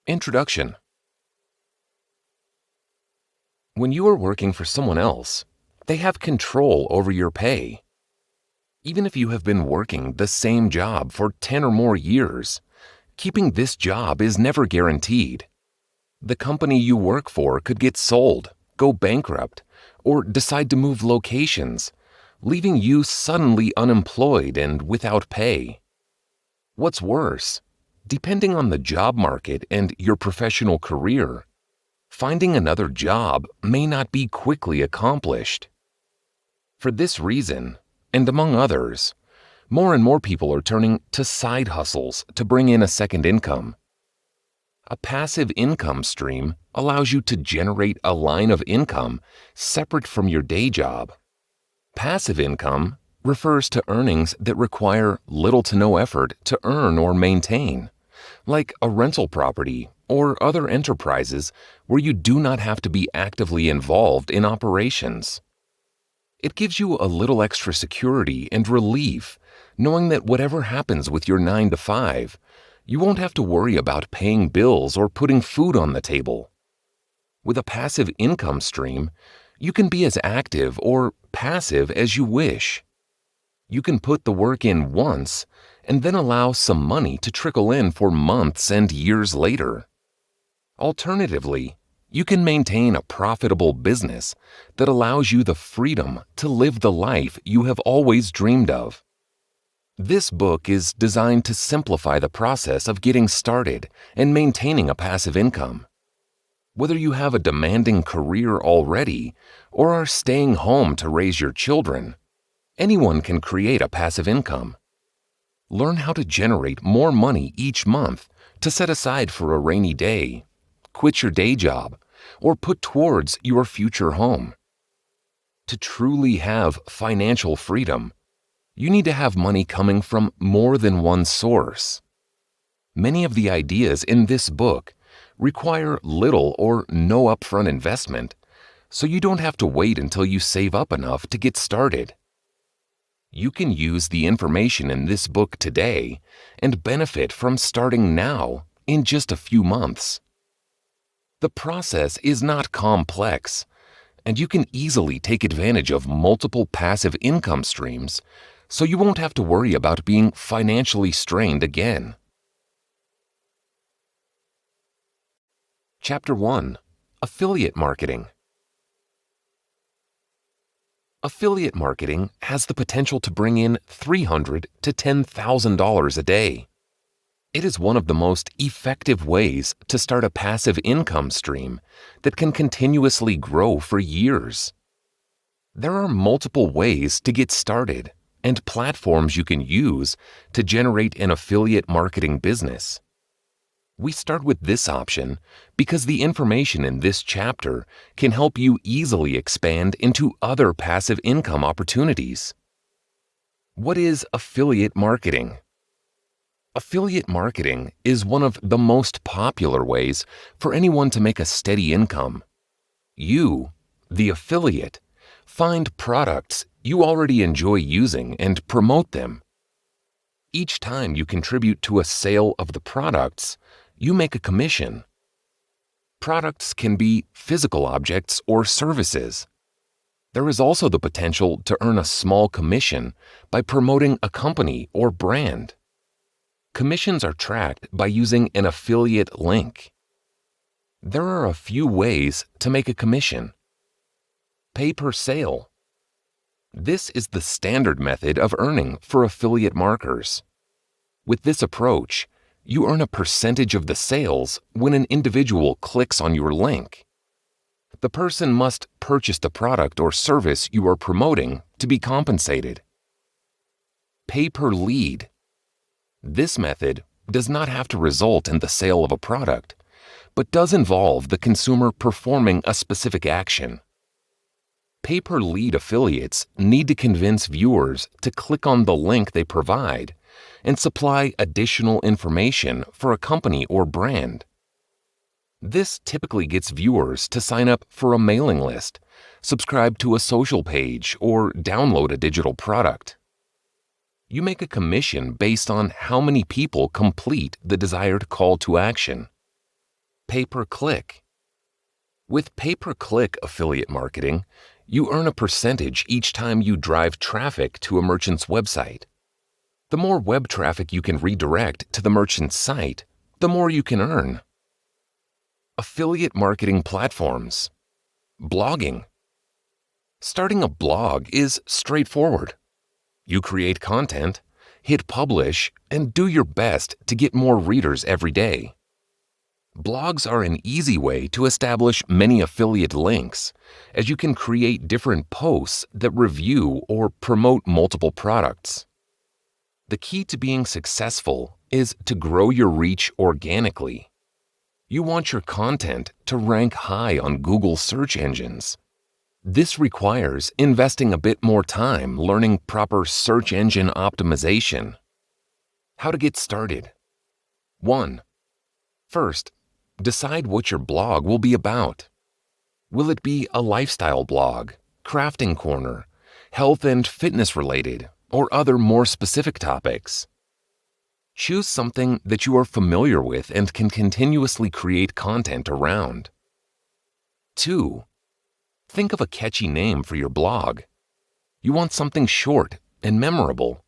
Introduction. When you are working for someone else, they have control over your pay. Even if you have been working the same job for 10 or more years, keeping this job is never guaranteed. The company you work for could get sold, go bankrupt, or decide to move locations, leaving you suddenly unemployed and without pay. What's worse, depending on the job market and your professional career, finding another job may not be quickly accomplished. For this reason, and among others, more and more people are turning to side hustles to bring in a second income. A passive income stream allows you to generate a line of income separate from your day job. Passive income refers to earnings that require little to no effort to earn or maintain, like a rental property or other enterprises where you do not have to be actively involved in operations. It gives you a little extra security and relief, knowing that whatever happens with your 9 to 5, you won't have to worry about paying bills or putting food on the table. With a passive income stream, you can be as active or passive as you wish. You can put the work in once and then allow some money to trickle in for months and years later. Alternatively, you can maintain a profitable business that allows you the freedom to live the life you have always dreamed of. This book is designed to simplify the process of getting started and maintaining a passive income. Whether you have a demanding career already or are staying home to raise your children, anyone can create a passive income. Learn how to generate more money each month to set aside for a rainy day, quit your day job, or put towards your future home. To truly have financial freedom, you need to have money coming from more than one source. Many of the ideas in this book require little or no upfront investment, so you don't have to wait until you save up enough to get started. You can use the information in this book today and benefit from starting now in just a few months. The process is not complex, and you can easily take advantage of multiple passive income streams, so you won't have to worry about being financially strained again. Chapter 1. Affiliate Marketing. Affiliate marketing has the potential to bring in $300 to $10,000 a day. It is one of the most effective ways to start a passive income stream that can continuously grow for years. There are multiple ways to get started and platforms you can use to generate an affiliate marketing business. We start with this option because the information in this chapter can help you easily expand into other passive income opportunities. What is affiliate marketing? Affiliate marketing is one of the most popular ways for anyone to make a steady income. You, the affiliate, find products you already enjoy using and promote them. Each time you contribute to a sale of the products, you make a commission. Products can be physical objects or services. There is also the potential to earn a small commission by promoting a company or brand. Commissions are tracked by using an affiliate link. There are a few ways to make a commission. Pay per sale. This is the standard method of earning for affiliate marketers. With this approach, you earn a percentage of the sales when an individual clicks on your link. The person must purchase the product or service you are promoting to be compensated. Pay per lead. This method does not have to result in the sale of a product, but does involve the consumer performing a specific action. Pay-per-lead affiliates need to convince viewers to click on the link they provide and supply additional information for a company or brand. This typically gets viewers to sign up for a mailing list, subscribe to a social page, or download a digital product. You make a commission based on how many people complete the desired call to action. Pay-per-click. With pay-per-click affiliate marketing, you earn a percentage each time you drive traffic to a merchant's website. The more web traffic you can redirect to the merchant's site, the more you can earn. Affiliate marketing platforms. Blogging. Starting a blog is straightforward. You create content, hit publish, and do your best to get more readers every day. Blogs are an easy way to establish many affiliate links, as you can create different posts that review or promote multiple products. The key to being successful is to grow your reach organically. You want your content to rank high on Google search engines. This requires investing a bit more time learning proper search engine optimization. How to get started. 1. First, decide what your blog will be about. Will it be a lifestyle blog, crafting corner, health and fitness related, or other more specific topics? Choose something that you are familiar with and can continuously create content around. 2. Think of a catchy name for your blog. You want something short and memorable.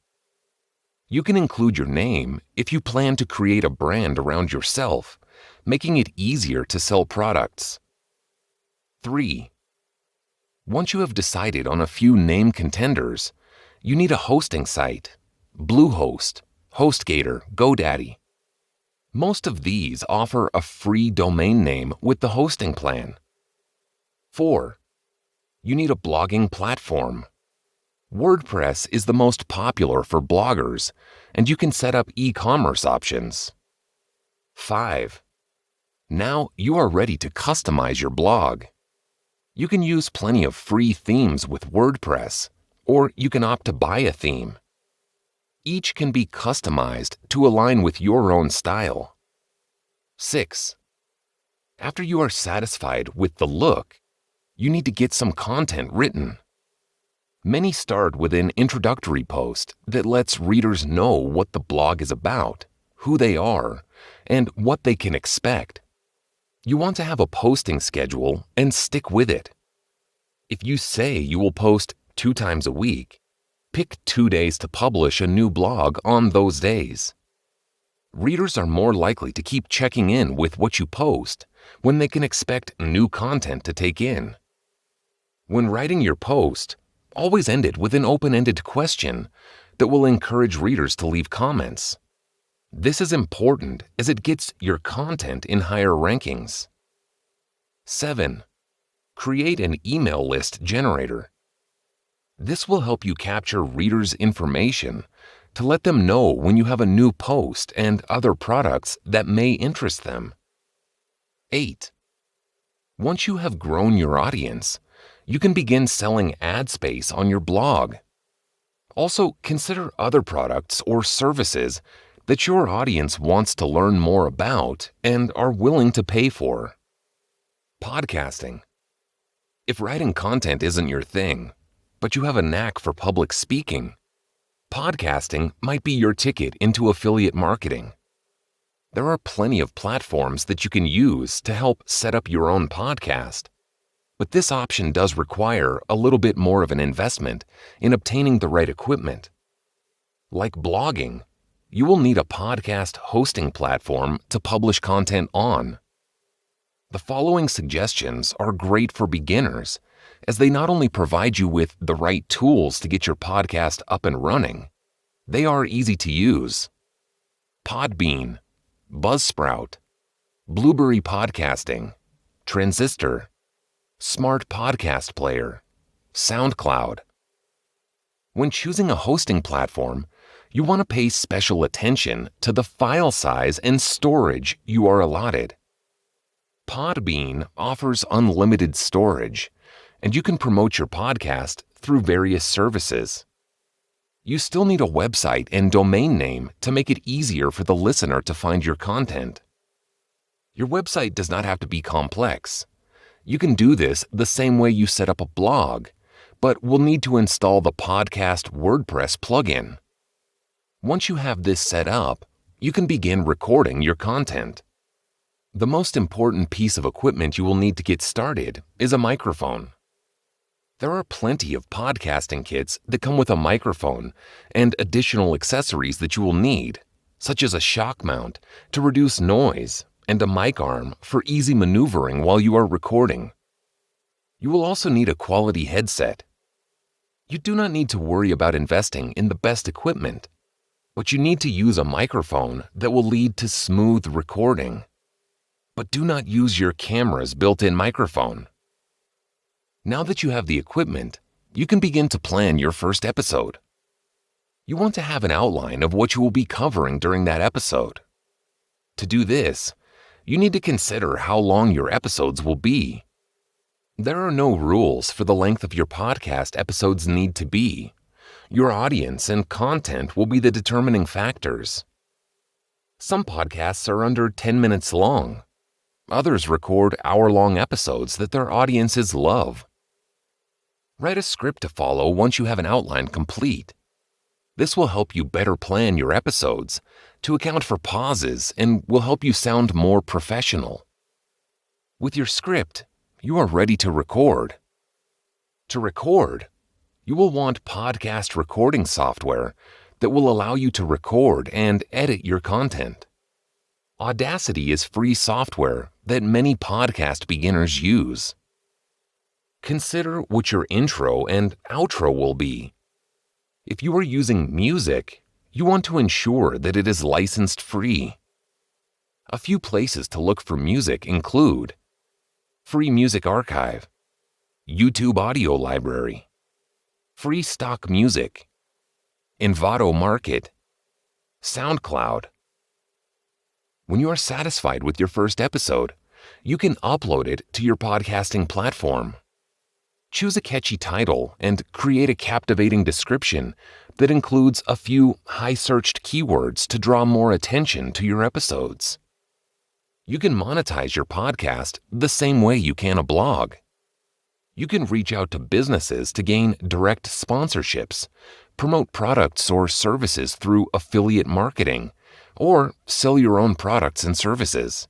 You can include your name if you plan to create a brand around yourself, making it easier to sell products. 3. Once you have decided on a few name contenders, you need a hosting site: Bluehost, HostGator, GoDaddy. Most of these offer a free domain name with the hosting plan. 4. You need a blogging platform. WordPress is the most popular for bloggers, and you can set up e-commerce options. 5. Now you are ready to customize your blog. You can use plenty of free themes with WordPress, or you can opt to buy a theme. Each can be customized to align with your own style. 6. After you are satisfied with the look, you need to get some content written. Many start with an introductory post that lets readers know what the blog is about, who they are, and what they can expect. You want to have a posting schedule and stick with it. If you say you will post 2 times a week, pick 2 days to publish a new blog on those days. Readers are more likely to keep checking in with what you post when they can expect new content to take in. When writing your post, always end it with an open-ended question that will encourage readers to leave comments. This is important as it gets your content in higher rankings. 7. Create an email list generator. This will help you capture readers' information to let them know when you have a new post and other products that may interest them. 8. Once you have grown your audience, you can begin selling ad space on your blog. Also, consider other products or services that your audience wants to learn more about and are willing to pay for. Podcasting. If writing content isn't your thing, but you have a knack for public speaking, podcasting might be your ticket into affiliate marketing. There are plenty of platforms that you can use to help set up your own podcast, but this option does require a little bit more of an investment in obtaining the right equipment. Like blogging, you will need a podcast hosting platform to publish content on. The following suggestions are great for beginners, as they not only provide you with the right tools to get your podcast up and running, they are easy to use. Podbean, Buzzsprout, Blueberry Podcasting, Transistor, Smart Podcast Player, SoundCloud. When choosing a hosting platform, you want to pay special attention to the file size and storage you are allotted. Podbean offers unlimited storage, and you can promote your podcast through various services. You still need a website and domain name to make it easier for the listener to find your content. Your website does not have to be complex. You can do this the same way you set up a blog, but will need to install the podcast WordPress plugin. Once you have this set up, you can begin recording your content. The most important piece of equipment you will need to get started is a microphone. There are plenty of podcasting kits that come with a microphone and additional accessories that you will need, such as a shock mount to reduce noise and a mic arm for easy maneuvering while you are recording. You will also need a quality headset. You do not need to worry about investing in the best equipment, but you need to use a microphone that will lead to smooth recording. But do not use your camera's built-in microphone. Now that you have the equipment, you can begin to plan your first episode. You want to have an outline of what you will be covering during that episode. To do this, you need to consider how long your episodes will be. There are no rules for the length of your podcast episodes need to be. Your audience and content will be the determining factors. Some podcasts are under 10 minutes long. Others record hour-long episodes that their audiences love. Write a script to follow once you have an outline complete. This will help you better plan your episodes, to account for pauses, and will help you sound more professional. With your script, you are ready to record. To record, you will want podcast recording software that will allow you to record and edit your content. Audacity is free software that many podcast beginners use. Consider what your intro and outro will be. If you are using music, you want to ensure that it is licensed free. A few places to look for music include Free Music Archive, YouTube Audio Library, Free Stock Music, Envato Market, SoundCloud. When you are satisfied with your first episode, you can upload it to your podcasting platform. Choose a catchy title and create a captivating description that includes a few high-searched keywords to draw more attention to your episodes. You can monetize your podcast the same way you can a blog. You can reach out to businesses to gain direct sponsorships, promote products or services through affiliate marketing, or sell your own products and services.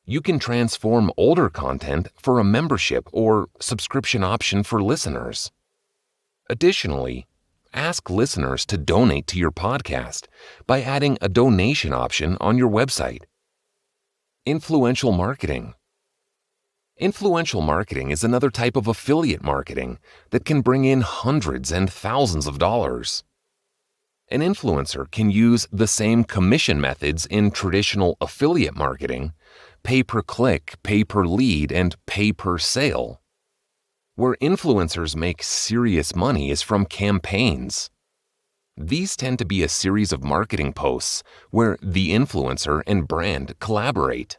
You can transform older content for a membership or subscription option for listeners. Additionally, ask listeners to donate to your podcast by adding a donation option on your website. Influential marketing. Influential marketing is another type of affiliate marketing that can bring in hundreds and thousands of dollars. An influencer can use the same commission methods in traditional affiliate marketing, pay-per-click, pay-per-lead, and pay-per-sale. Where influencers make serious money is from campaigns. These tend to be a series of marketing posts where the influencer and brand collaborate.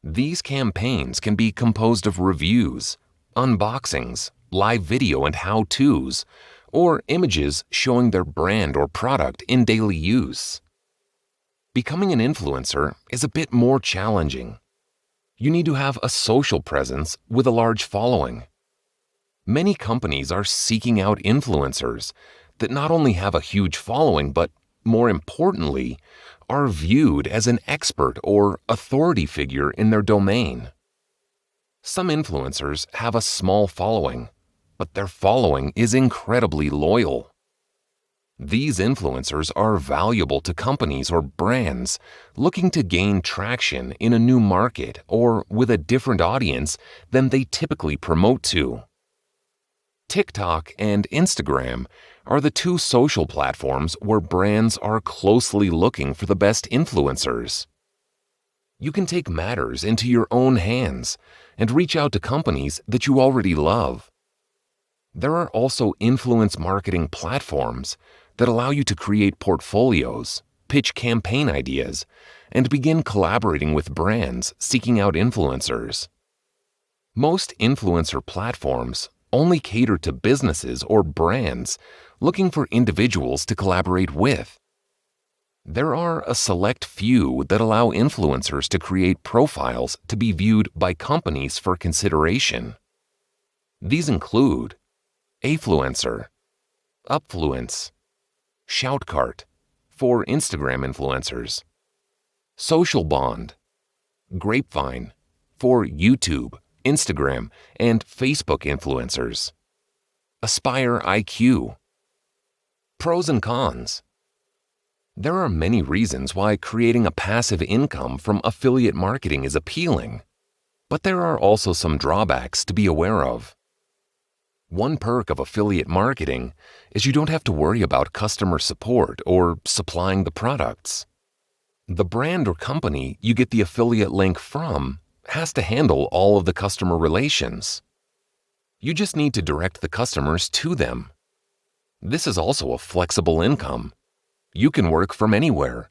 These campaigns can be composed of reviews, unboxings, live video and how-tos, or images showing their brand or product in daily use. Becoming an influencer is a bit more challenging. You need to have a social presence with a large following. Many companies are seeking out influencers that not only have a huge following, but more importantly, are viewed as an expert or authority figure in their domain. Some influencers have a small following, but their following is incredibly loyal. These influencers are valuable to companies or brands looking to gain traction in a new market or with a different audience than they typically promote to. TikTok and Instagram are the two social platforms where brands are closely looking for the best influencers. You can take matters into your own hands and reach out to companies that you already love. There are also influence marketing platforms that allow you to create portfolios, pitch campaign ideas, and begin collaborating with brands seeking out influencers. Most influencer platforms only cater to businesses or brands looking for individuals to collaborate with. There are a select few that allow influencers to create profiles to be viewed by companies for consideration. These include Affluencer, Upfluence, Shoutcart for Instagram influencers, Social Bond, Grapevine for YouTube, Instagram, and Facebook influencers. Aspire IQ. Pros and cons. There are many reasons why creating a passive income from affiliate marketing is appealing, but there are also some drawbacks to be aware of. One perk of affiliate marketing is you don't have to worry about customer support or supplying the products. The brand or company you get the affiliate link from has to handle all of the customer relations. You just need to direct the customers to them. This is also a flexible income. You can work from anywhere,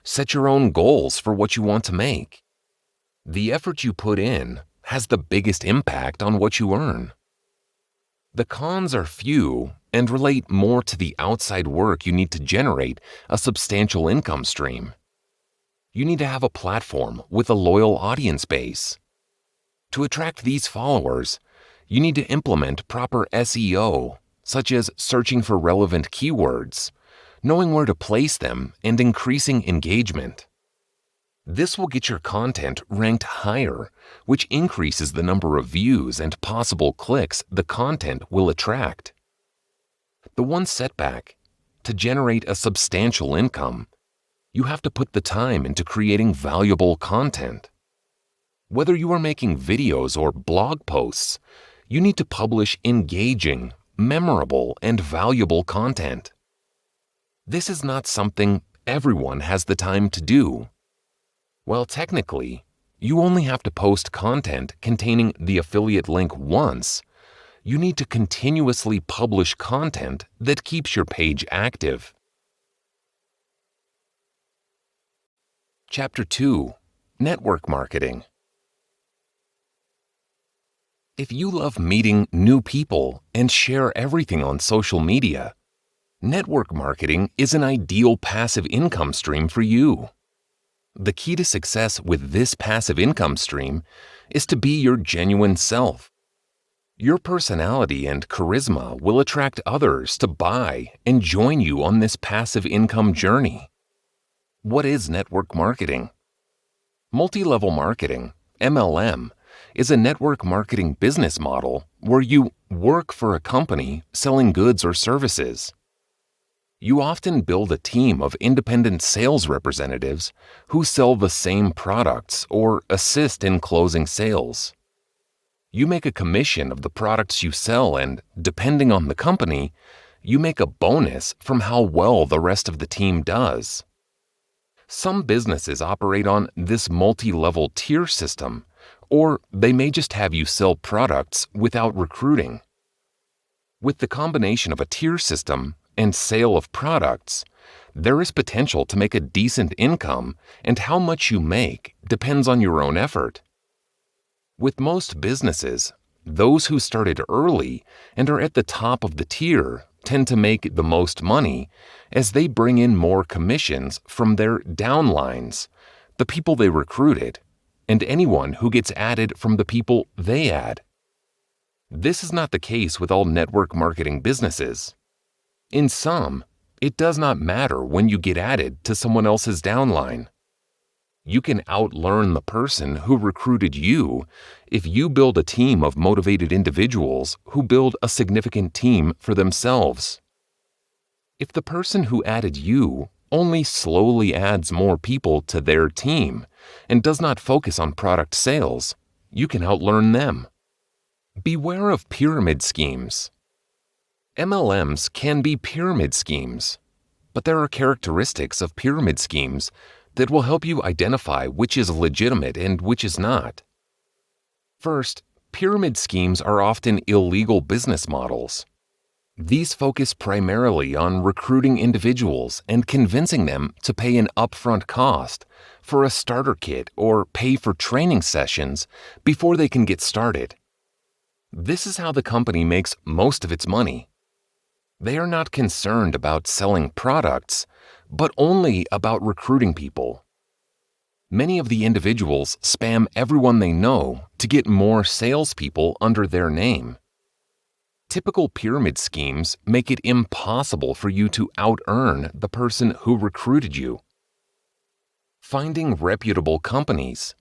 set your own goals for what you want to make. The effort you put in has the biggest impact on what you earn. The cons are few and relate more to the outside work you need to generate a substantial income stream. You need to have a platform with a loyal audience base. To attract these followers, you need to implement proper SEO, such as searching for relevant keywords, knowing where to place them, and increasing engagement. This will get your content ranked higher, which increases the number of views and possible clicks the content will attract. The one setback: to generate a substantial income, you have to put the time into creating valuable content. Whether you are making videos or blog posts, you need to publish engaging, memorable, and valuable content. This is not something everyone has the time to do. Well, technically, you only have to post content containing the affiliate link once. You need to continuously publish content that keeps your page active. Chapter 2: Network Marketing. If you love meeting new people and share everything on social media, network marketing is an ideal passive income stream for you. The key to success with this passive income stream is to be your genuine self. Your personality and charisma will attract others to buy and join you on this passive income journey. What is network marketing? Multi-level marketing, MLM, is a network marketing business model where you work for a company selling goods or services. You often build a team of independent sales representatives who sell the same products or assist in closing sales. You make a commission of the products you sell, and depending on the company, you make a bonus from how well the rest of the team does. Some businesses operate on this multi-level tier system, or they may just have you sell products without recruiting. With the combination of a tier system and sale of products, there is potential to make a decent income, and how much you make depends on your own effort. With most businesses, those who started early and are at the top of the tier tend to make the most money as they bring in more commissions from their downlines, the people they recruited, and anyone who gets added from the people they add. This is not the case with all network marketing businesses. In some, it does not matter when you get added to someone else's downline. You can outlearn the person who recruited you if you build a team of motivated individuals who build a significant team for themselves. If the person who added you only slowly adds more people to their team and does not focus on product sales, you can outlearn them. Beware of pyramid schemes. MLMs can be pyramid schemes, but there are characteristics of pyramid schemes that will help you identify which is legitimate and which is not. First, pyramid schemes are often illegal business models. These focus primarily on recruiting individuals and convincing them to pay an upfront cost for a starter kit or pay for training sessions before they can get started. This is how the company makes most of its money. They are not concerned about selling products, but only about recruiting people. Many of the individuals spam everyone they know to get more salespeople under their name. Typical pyramid schemes make it impossible for you to out-earn the person who recruited you. Finding reputable companies.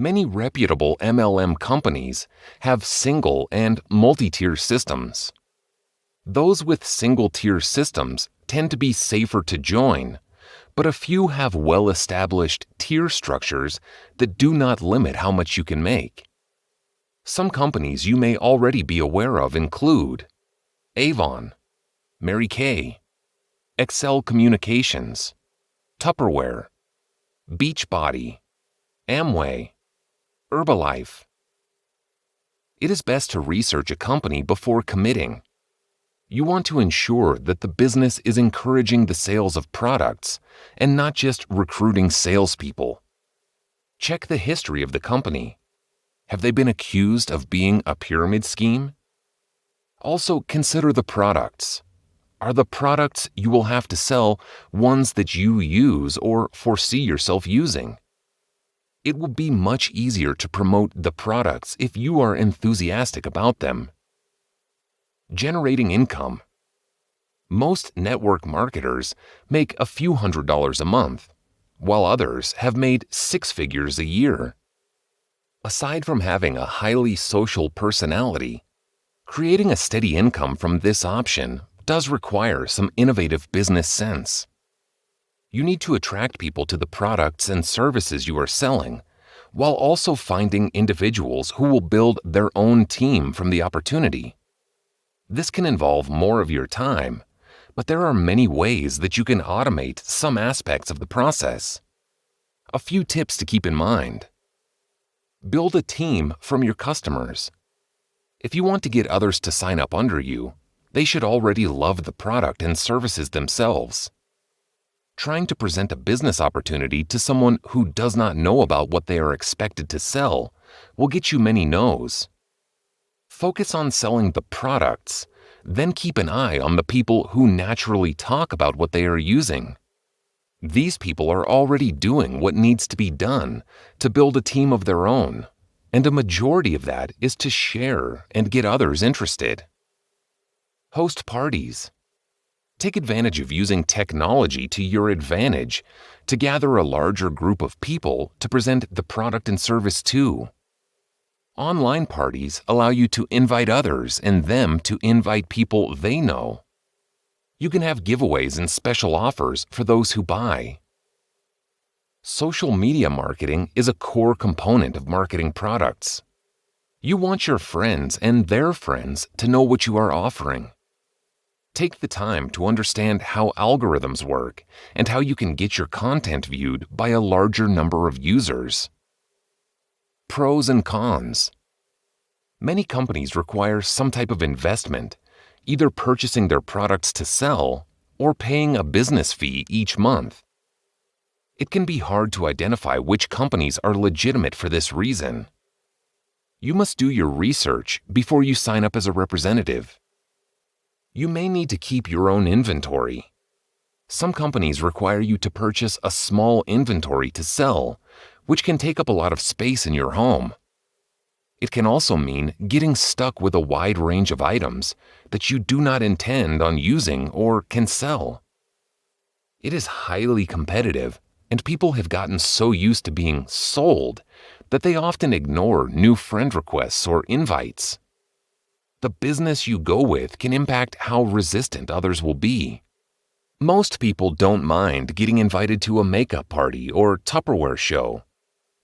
Many reputable MLM companies have single and multi-tier systems. Those with single-tier systems tend to be safer to join, but a few have well-established tier structures that do not limit how much you can make. Some companies you may already be aware of include Avon, Mary Kay, Excel Communications, Tupperware, Beachbody, Amway, Herbalife. It is best to research a company before committing. You want to ensure that the business is encouraging the sales of products and not just recruiting salespeople. Check the history of the company. Have they been accused of being a pyramid scheme? Also, consider the products. Are the products you will have to sell ones that you use or foresee yourself using? It will be much easier to promote the products if you are enthusiastic about them. Generating income. Most network marketers make a few $100s a month, while others have made six figures a year. Aside from having a highly social personality, creating a steady income from this option does require some innovative business sense. You need to attract people to the products and services you are selling, while also finding individuals who will build their own team from the opportunity. This can involve more of your time, but there are many ways that you can automate some aspects of the process. A few tips to keep in mind. Build a team from your customers. If you want to get others to sign up under you, they should already love the product and services themselves. Trying to present a business opportunity to someone who does not know about what they are expected to sell will get you many no's. Focus on selling the products, then keep an eye on the people who naturally talk about what they are using. These people are already doing what needs to be done to build a team of their own, and a majority of that is to share and get others interested. Host parties. Take advantage of using technology to your advantage to gather a larger group of people to present the product and service to. Online parties allow you to invite others and them to invite people they know. You can have giveaways and special offers for those who buy. Social media marketing is a core component of marketing products. You want your friends and their friends to know what you are offering. Take the time to understand how algorithms work and how you can get your content viewed by a larger number of users. Pros and cons. Many companies require some type of investment, either purchasing their products to sell or paying a business fee each month. It can be hard to identify which companies are legitimate for this reason. You must do your research before you sign up as a representative. You may need to keep your own inventory. Some companies require you to purchase a small inventory to sell, which can take up a lot of space in your home. It can also mean getting stuck with a wide range of items that you do not intend on using or can sell. It is highly competitive, and people have gotten so used to being sold that they often ignore new friend requests or invites. The business you go with can impact how resistant others will be. Most people don't mind getting invited to a makeup party or Tupperware show,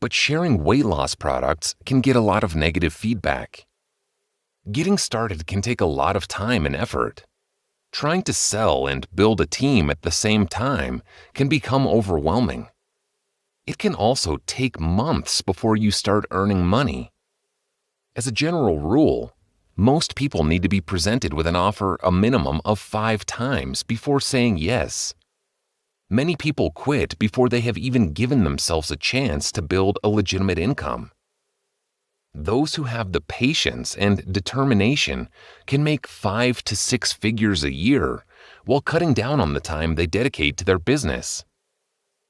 but sharing weight loss products can get a lot of negative feedback. Getting started can take a lot of time and effort. Trying to sell and build a team at the same time can become overwhelming. It can also take months before you start earning money. As a general rule, most people need to be presented with an offer a minimum of 5 times before saying yes. Many people quit before they have even given themselves a chance to build a legitimate income. Those who have the patience and determination can make 5 to 6 figures a year while cutting down on the time they dedicate to their business.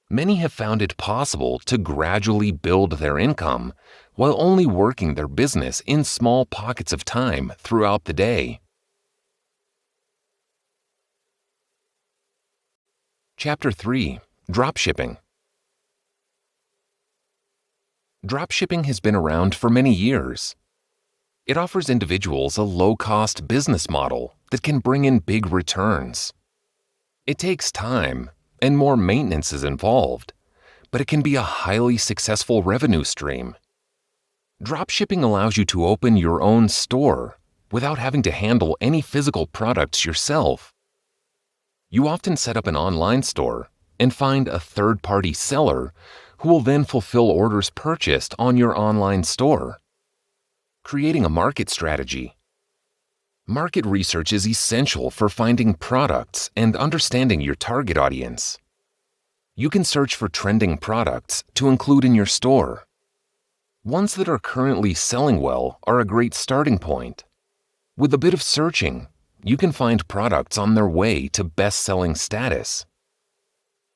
Many have found it possible to gradually build their income while only working their business in small pockets of time throughout the day. Chapter 3. Dropshipping. Dropshipping has been around for many years. It offers individuals a low-cost business model that can bring in big returns. It takes time, and more maintenance is involved, but it can be a highly successful revenue stream. Dropshipping allows you to open your own store without having to handle any physical products yourself. You often set up an online store and find a third-party seller who will then fulfill orders purchased on your online store. Creating a market strategy. Market research is essential for finding products and understanding your target audience. You can search for trending products to include in your store. Ones that are currently selling well are a great starting point. With a bit of searching, you can find products on their way to best-selling status.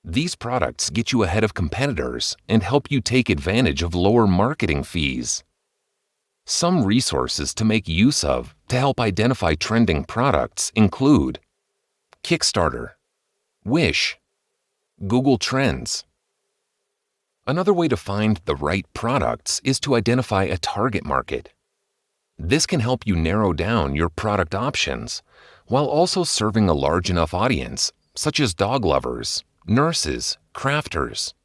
These products get you ahead of competitors and help you take advantage of lower marketing fees. Some resources to make use of to help identify trending products include Kickstarter, Wish, Google Trends. Another way to find the right products is to identify a target market. This can help you narrow down your product options while also serving a large enough audience, such as dog lovers, nurses, crafters.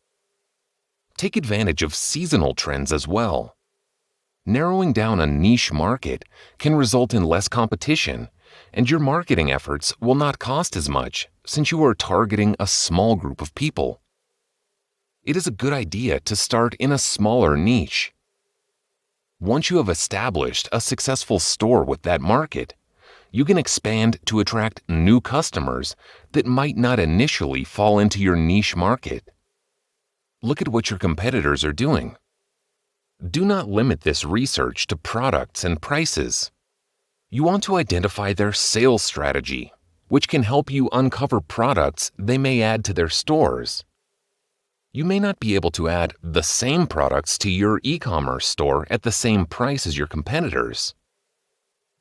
Take advantage of seasonal trends as well. Narrowing down a niche market can result in less competition, and your marketing efforts will not cost as much since you are targeting a small group of people. It is a good idea to start in a smaller niche. Once you have established a successful store with that market, you can expand to attract new customers that might not initially fall into your niche market. Look at what your competitors are doing. Do not limit this research to products and prices. You want to identify their sales strategy, which can help you uncover products they may add to their stores. You may not be able to add the same products to your e-commerce store at the same price as your competitors.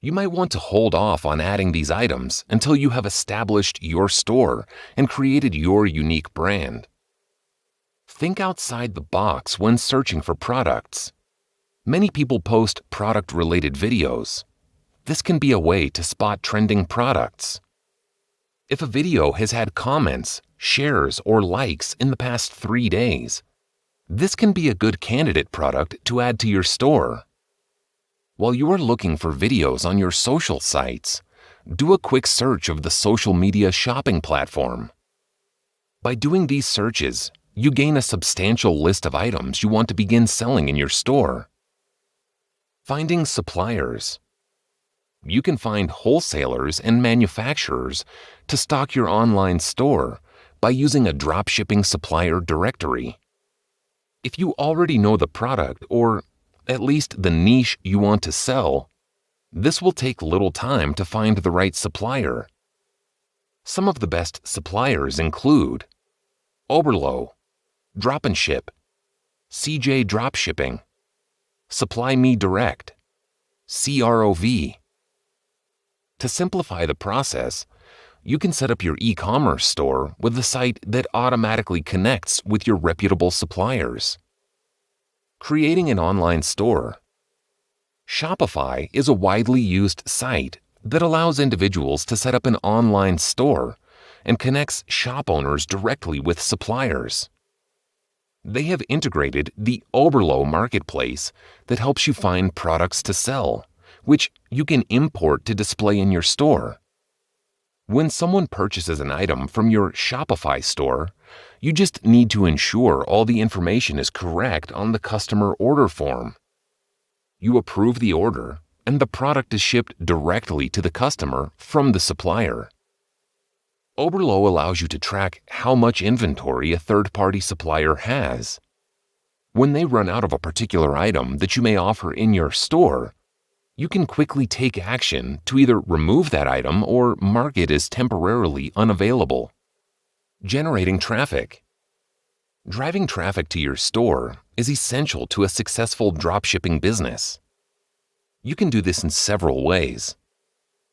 You might want to hold off on adding these items until you have established your store and created your unique brand. Think outside the box when searching for products. Many people post product-related videos. This can be a way to spot trending products. If a video has had comments, shares, or likes in the past 3 days, this can be a good candidate product to add to your store. While you are looking for videos on your social sites, do a quick search of the social media shopping platform. By doing these searches, you gain a substantial list of items you want to begin selling in your store. Finding suppliers. You can find wholesalers and manufacturers to stock your online store by using a dropshipping supplier directory. If you already know the product or at least the niche you want to sell, this will take little time to find the right supplier. Some of the best suppliers include Oberlo, Drop and Ship, CJ Dropshipping, Supply Me Direct, CROV. To simplify the process, you can set up your e-commerce store with a site that automatically connects with your reputable suppliers. Creating an online store. Shopify is a widely used site that allows individuals to set up an online store and connects shop owners directly with suppliers. They have integrated the Oberlo marketplace that helps you find products to sell, which you can import to display in your store. When someone purchases an item from your Shopify store, you just need to ensure all the information is correct on the customer order form. You approve the order, and the product is shipped directly to the customer from the supplier. Oberlo allows you to track how much inventory a third-party supplier has. When they run out of a particular item that you may offer in your store, you can quickly take action to either remove that item or mark it as temporarily unavailable. Generating traffic. Driving traffic to your store is essential to a successful dropshipping business. You can do this in several ways.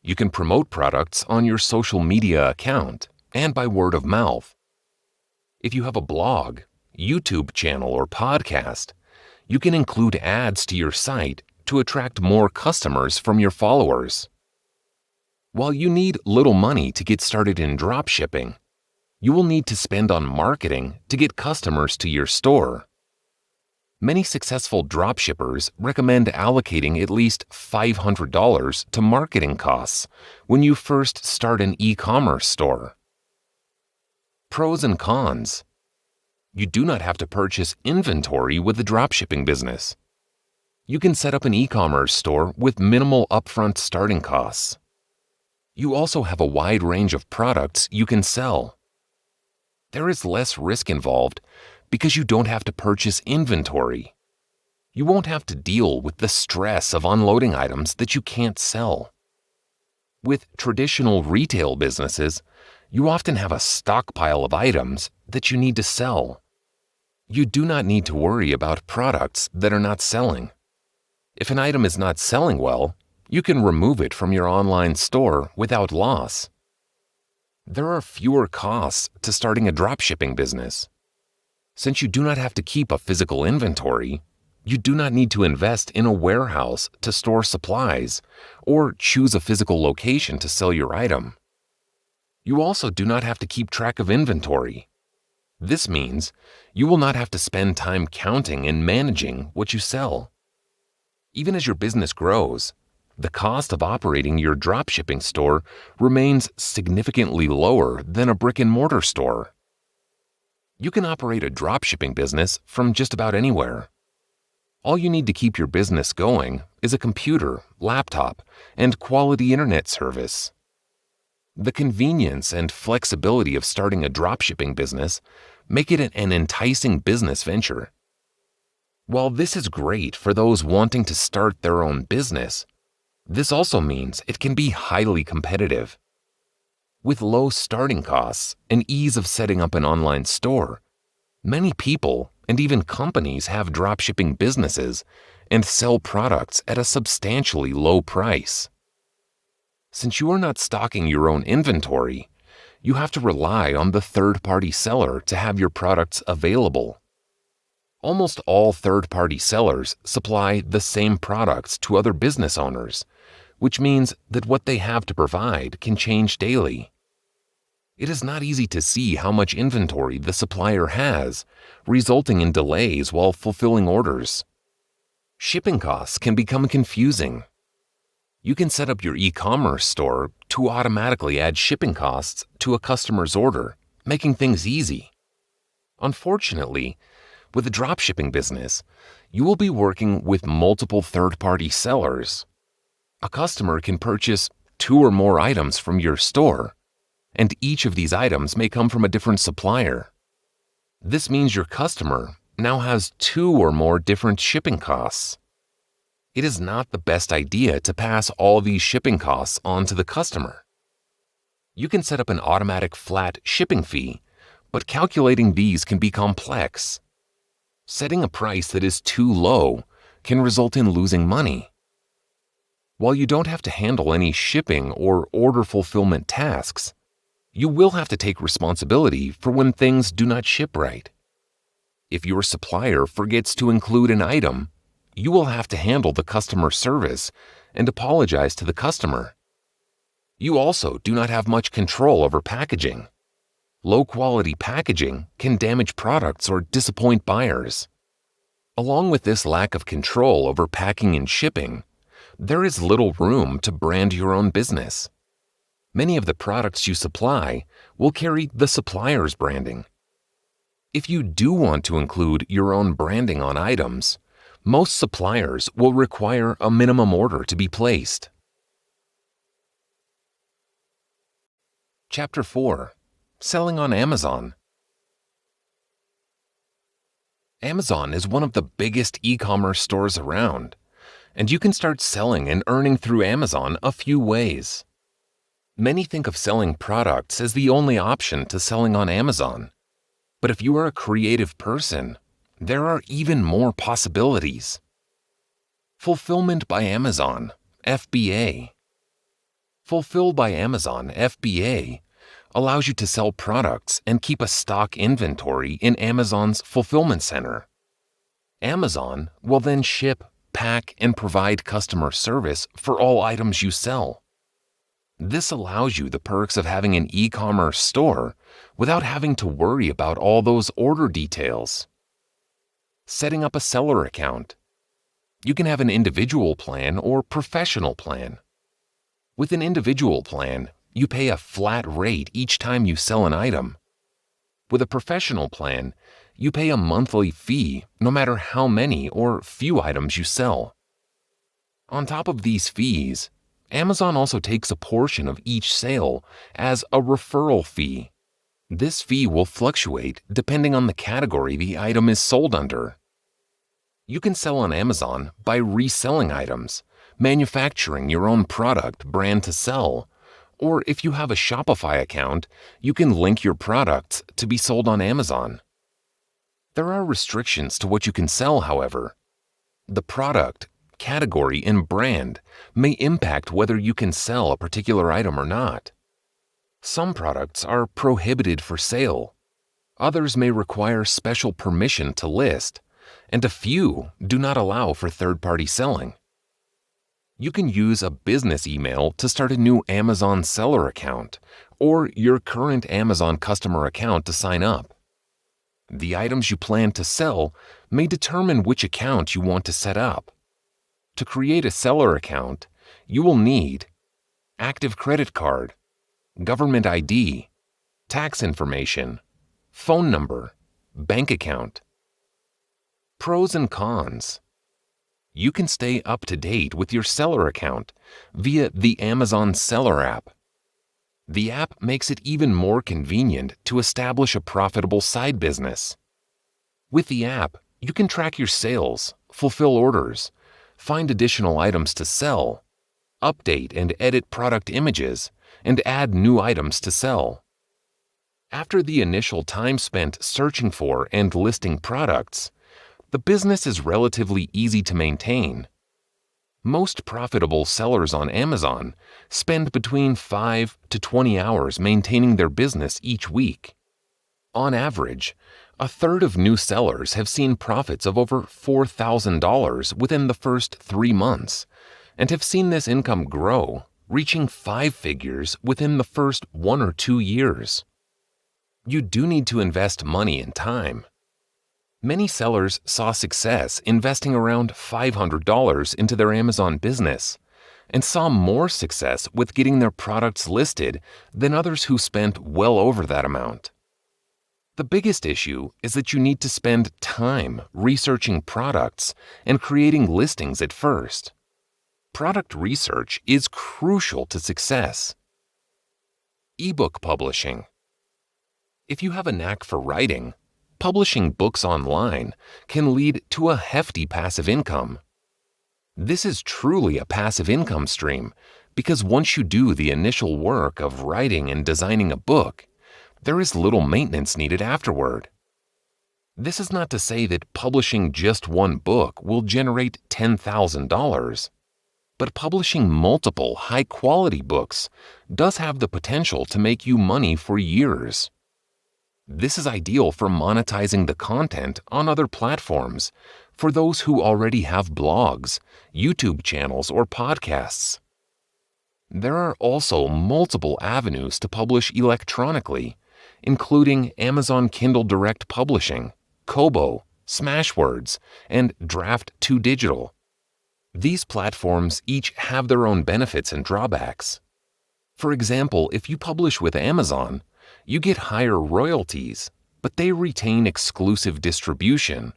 You can promote products on your social media account and by word of mouth. If you have a blog, YouTube channel, or podcast, you can include ads to your site to attract more customers from your followers. While you need little money to get started in dropshipping, you will need to spend on marketing to get customers to your store. Many successful dropshippers recommend allocating at least $500 to marketing costs when you first start an e-commerce store. Pros and cons. You do not have to purchase inventory with a dropshipping business. You can set up an e-commerce store with minimal upfront starting costs. You also have a wide range of products you can sell. There is less risk involved because you don't have to purchase inventory. You won't have to deal with the stress of unloading items that you can't sell. With traditional retail businesses, you often have a stockpile of items that you need to sell. You do not need to worry about products that are not selling. If an item is not selling well, you can remove it from your online store without loss. There are fewer costs to starting a dropshipping business. Since you do not have to keep a physical inventory, you do not need to invest in a warehouse to store supplies or choose a physical location to sell your item. You also do not have to keep track of inventory. This means you will not have to spend time counting and managing what you sell. Even as your business grows, the cost of operating your dropshipping store remains significantly lower than a brick-and-mortar store. You can operate a dropshipping business from just about anywhere. All you need to keep your business going is a computer, laptop, and quality internet service. The convenience and flexibility of starting a dropshipping business make it an enticing business venture. While this is great for those wanting to start their own business, this also means it can be highly competitive. With low starting costs and ease of setting up an online store, many people and even companies have dropshipping businesses and sell products at a substantially low price. Since you are not stocking your own inventory, you have to rely on the third-party seller to have your products available. Almost all third-party sellers supply the same products to other business owners, which means that what they have to provide can change daily. It is not easy to see how much inventory the supplier has, resulting in delays while fulfilling orders. Shipping costs can become confusing. You can set up your e-commerce store to automatically add shipping costs to a customer's order, making things easy. Unfortunately, with a dropshipping business, you will be working with multiple third-party sellers. A customer can purchase 2 or more items from your store, and each of these items may come from a different supplier. This means your customer now has 2 or more different shipping costs. It is not the best idea to pass all these shipping costs on to the customer. You can set up an automatic flat shipping fee, but calculating these can be complex. Setting a price that is too low can result in losing money. While you don't have to handle any shipping or order fulfillment tasks, you will have to take responsibility for when things do not ship right. If your supplier forgets to include an item, you will have to handle the customer service and apologize to the customer. You also do not have much control over packaging. Low-quality packaging can damage products or disappoint buyers. Along with this lack of control over packing and shipping, there is little room to brand your own business. Many of the products you supply will carry the supplier's branding. If you do want to include your own branding on items, most suppliers will require a minimum order to be placed. Chapter 4. Selling on Amazon. Amazon is one of the biggest e-commerce stores around, and you can start selling and earning through Amazon a few ways. Many think of selling products as the only option to selling on Amazon, but if you are a creative person, there are even more possibilities. Fulfillment by Amazon, FBA. Fulfill by Amazon, FBA, allows you to sell products and keep a stock inventory in Amazon's fulfillment center. Amazon will then ship, pack, and provide customer service for all items you sell. This allows you the perks of having an e-commerce store without having to worry about all those order details. Setting up a seller account. You can have an individual plan or professional plan. With an individual plan, you pay a flat rate each time you sell an item. With a professional plan, you pay a monthly fee no matter how many or few items you sell. On top of these fees, Amazon also takes a portion of each sale as a referral fee. This fee will fluctuate depending on the category the item is sold under. You can sell on Amazon by reselling items, manufacturing your own product brand to sell, or if you have a Shopify account, you can link your products to be sold on Amazon. There are restrictions to what you can sell, however. The product, category, and brand may impact whether you can sell a particular item or not. Some products are prohibited for sale. Others may require special permission to list, and a few do not allow for third-party selling. You can use a business email to start a new Amazon seller account or your current Amazon customer account to sign up. The items you plan to sell may determine which account you want to set up. To create a seller account, you will need active credit card, government ID, tax information, phone number, bank account. Pros and cons. You can stay up to date with your seller account via the Amazon Seller app. The app makes it even more convenient to establish a profitable side business. With the app, you can track your sales, fulfill orders, find additional items to sell, update and edit product images, and add new items to sell. After the initial time spent searching for and listing products, the business is relatively easy to maintain. Most profitable sellers on Amazon spend between 5 to 20 hours maintaining their business each week. On average, a third of new sellers have seen profits of over $4,000 within the first 3 months and have seen this income grow, reaching 5 figures within the first 1 or 2 years. You do need to invest money and time. Many sellers saw success investing around $500 into their Amazon business and saw more success with getting their products listed than others who spent well over that amount. The biggest issue is that you need to spend time researching products and creating listings at first. Product research is crucial to success. eBook publishing. If you have a knack for writing, publishing books online can lead to a hefty passive income. This is truly a passive income stream because once you do the initial work of writing and designing a book, there is little maintenance needed afterward. This is not to say that publishing just one book will generate $10,000, but publishing multiple high-quality books does have the potential to make you money for years. This is ideal for monetizing the content on other platforms for those who already have blogs, YouTube channels, or podcasts. There are also multiple avenues to publish electronically, including Amazon Kindle Direct Publishing, Kobo, Smashwords, and Draft2 Digital. These platforms each have their own benefits and drawbacks. For example, if you publish with Amazon, you get higher royalties, but they retain exclusive distribution.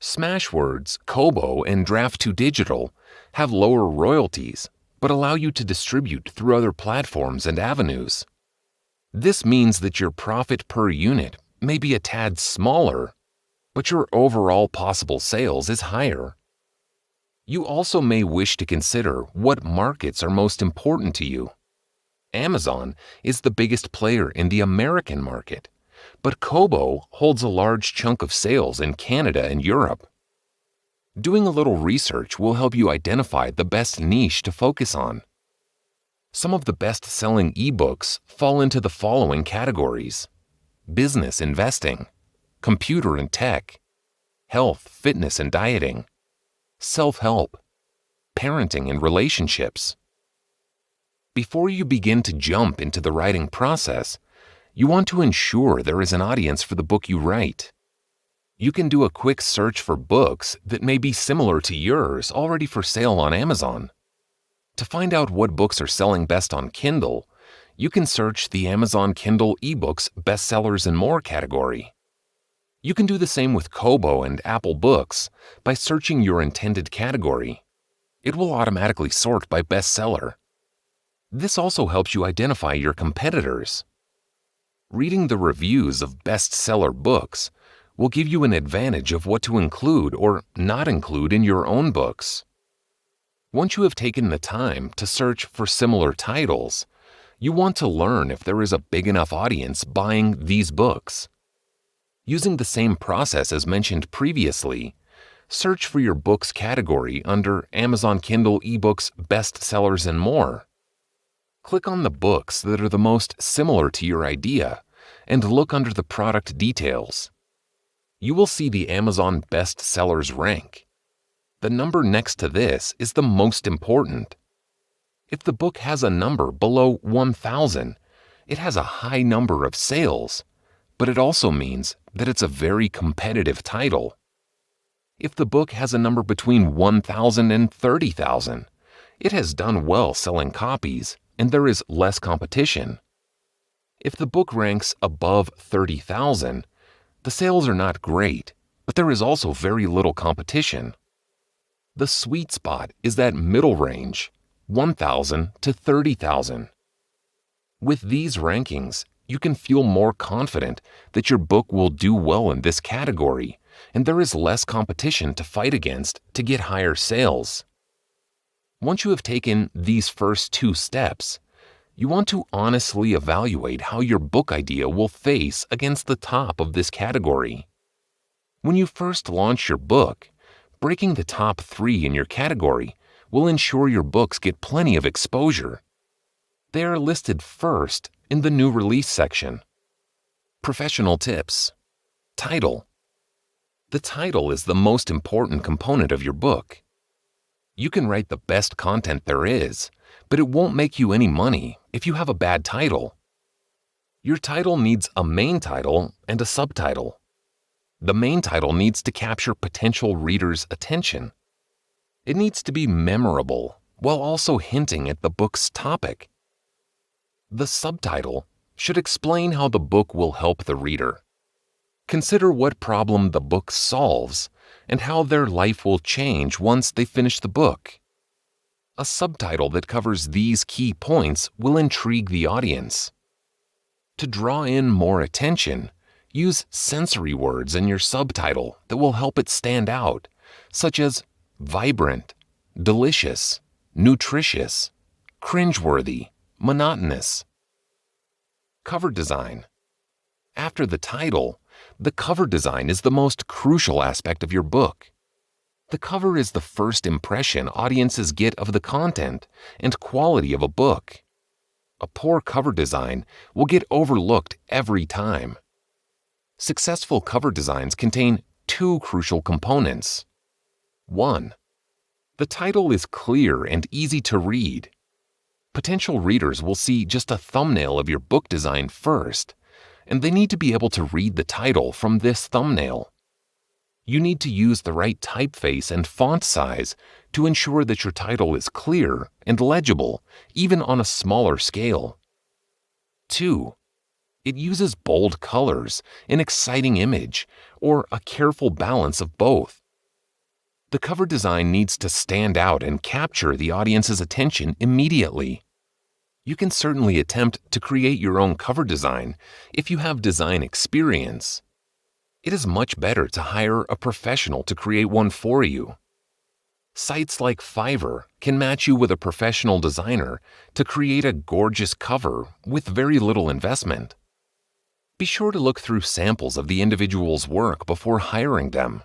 Smashwords, Kobo, and Draft2 Digital have lower royalties, but allow you to distribute through other platforms and avenues. This means that your profit per unit may be a tad smaller, but your overall possible sales is higher. You also may wish to consider what markets are most important to you. Amazon is the biggest player in the American market, but Kobo holds a large chunk of sales in Canada and Europe. Doing a little research will help you identify the best niche to focus on. Some of the best-selling eBooks fall into the following categories: business investing, computer and tech, health, fitness and dieting, self-help, parenting and relationships. Before you begin to jump into the writing process, you want to ensure there is an audience for the book you write. You can do a quick search for books that may be similar to yours already for sale on Amazon. To find out what books are selling best on Kindle, you can search the Amazon Kindle eBooks Bestsellers and More category. You can do the same with Kobo and Apple Books by searching your intended category. It will automatically sort by bestseller. This also helps you identify your competitors. Reading the reviews of bestseller books will give you an advantage of what to include or not include in your own books. Once you have taken the time to search for similar titles, you want to learn if there is a big enough audience buying these books. Using the same process as mentioned previously, search for your book's category under Amazon Kindle eBooks Bestsellers and More. Click on the books that are the most similar to your idea and look under the product details. You will see the Amazon bestsellers rank. The number next to this is the most important. If the book has a number below 1,000, it has a high number of sales, but it also means that it's a very competitive title. If the book has a number between 1,000 and 30,000, it has done well selling copies and there is less competition. If the book ranks above 30,000, the sales are not great, but there is also very little competition. The sweet spot is that middle range, 1,000 to 30,000. With these rankings, you can feel more confident that your book will do well in this category, and there is less competition to fight against to get higher sales. Once you have taken these first two steps, you want to honestly evaluate how your book idea will face against the top of this category. When you first launch your book, breaking the top 3 in your category will ensure your books get plenty of exposure. They are listed first in the new release section. Professional tips. Title. The title is the most important component of your book. You can write the best content there is, but it won't make you any money if you have a bad title. Your title needs a main title and a subtitle. The main title needs to capture potential readers' attention. It needs to be memorable while also hinting at the book's topic. The subtitle should explain how the book will help the reader. Consider what problem the book solves and how their life will change once they finish the book. A subtitle that covers these key points will intrigue the audience. To draw in more attention, use sensory words in your subtitle that will help it stand out, such as vibrant, delicious, nutritious, cringeworthy, monotonous. Cover design. After the title, the cover design is the most crucial aspect of your book. The cover is the first impression audiences get of the content and quality of a book. A poor cover design will get overlooked every time. Successful cover designs contain 2 crucial components. 1. The title is clear and easy to read. Potential readers will see just a thumbnail of your book design first, and they need to be able to read the title from this thumbnail. You need to use the right typeface and font size to ensure that your title is clear and legible, even on a smaller scale. 2. It uses bold colors, an exciting image, or a careful balance of both. The cover design needs to stand out and capture the audience's attention immediately. You can certainly attempt to create your own cover design if you have design experience. It is much better to hire a professional to create one for you. Sites like Fiverr can match you with a professional designer to create a gorgeous cover with very little investment. Be sure to look through samples of the individual's work before hiring them.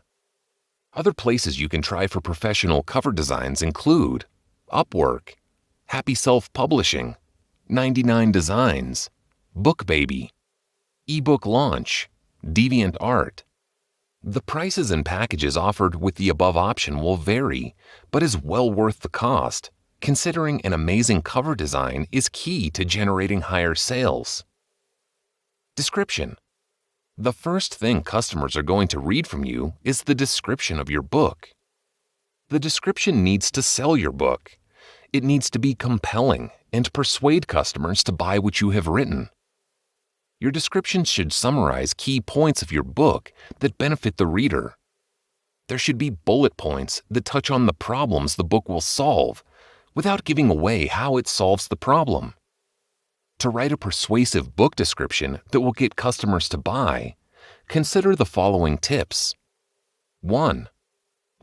Other places you can try for professional cover designs include Upwork, Happy Self-Publishing, 99 Designs, BookBaby, eBook Launch, DeviantArt, The prices and packages offered with the above option will vary, but is well worth the cost, considering an amazing cover design is key to generating higher sales. Description. The first thing customers are going to read from you is the description of your book. The description needs to sell your book. It needs to be compelling and persuade customers to buy what you have written. Your description should summarize key points of your book that benefit the reader. There should be bullet points that touch on the problems the book will solve, without giving away how it solves the problem. To write a persuasive book description that will get customers to buy, consider the following tips. 1.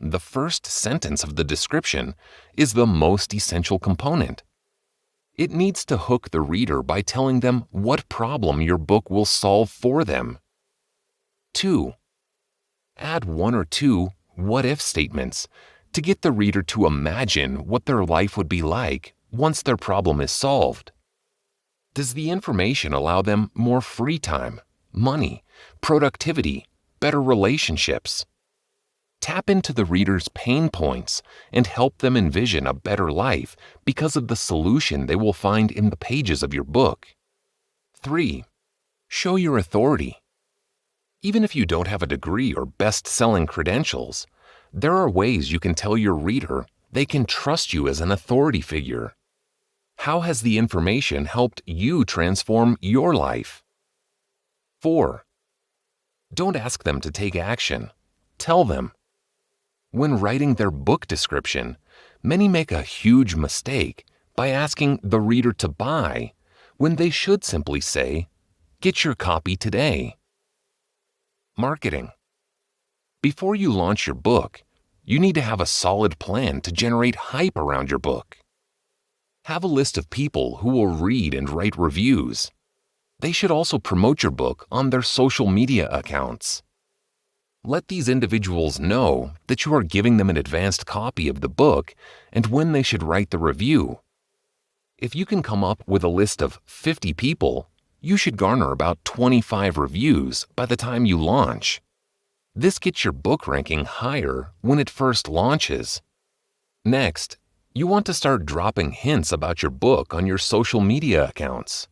The first sentence of the description is the most essential component. It needs to hook the reader by telling them what problem your book will solve for them. 2. Add 1 or 2 what-if statements to get the reader to imagine what their life would be like once their problem is solved. Does the information allow them more free time, money, productivity, better relationships? Tap into the reader's pain points and help them envision a better life because of the solution they will find in the pages of your book. 3. Show your authority. Even if you don't have a degree or best-selling credentials, there are ways you can tell your reader they can trust you as an authority figure. How has the information helped you transform your life? 4. Don't ask them to take action. Tell them. When writing their book description, many make a huge mistake by asking the reader to buy when they should simply say, "Get your copy today." Marketing. Before you launch your book, you need to have a solid plan to generate hype around your book. Have a list of people who will read and write reviews. They should also promote your book on their social media accounts. Let these individuals know that you are giving them an advanced copy of the book and when they should write the review. If you can come up with a list of 50 people, you should garner about 25 reviews by the time you launch. This gets your book ranking higher when it first launches. Next, you want to start dropping hints about your book on your social media accounts.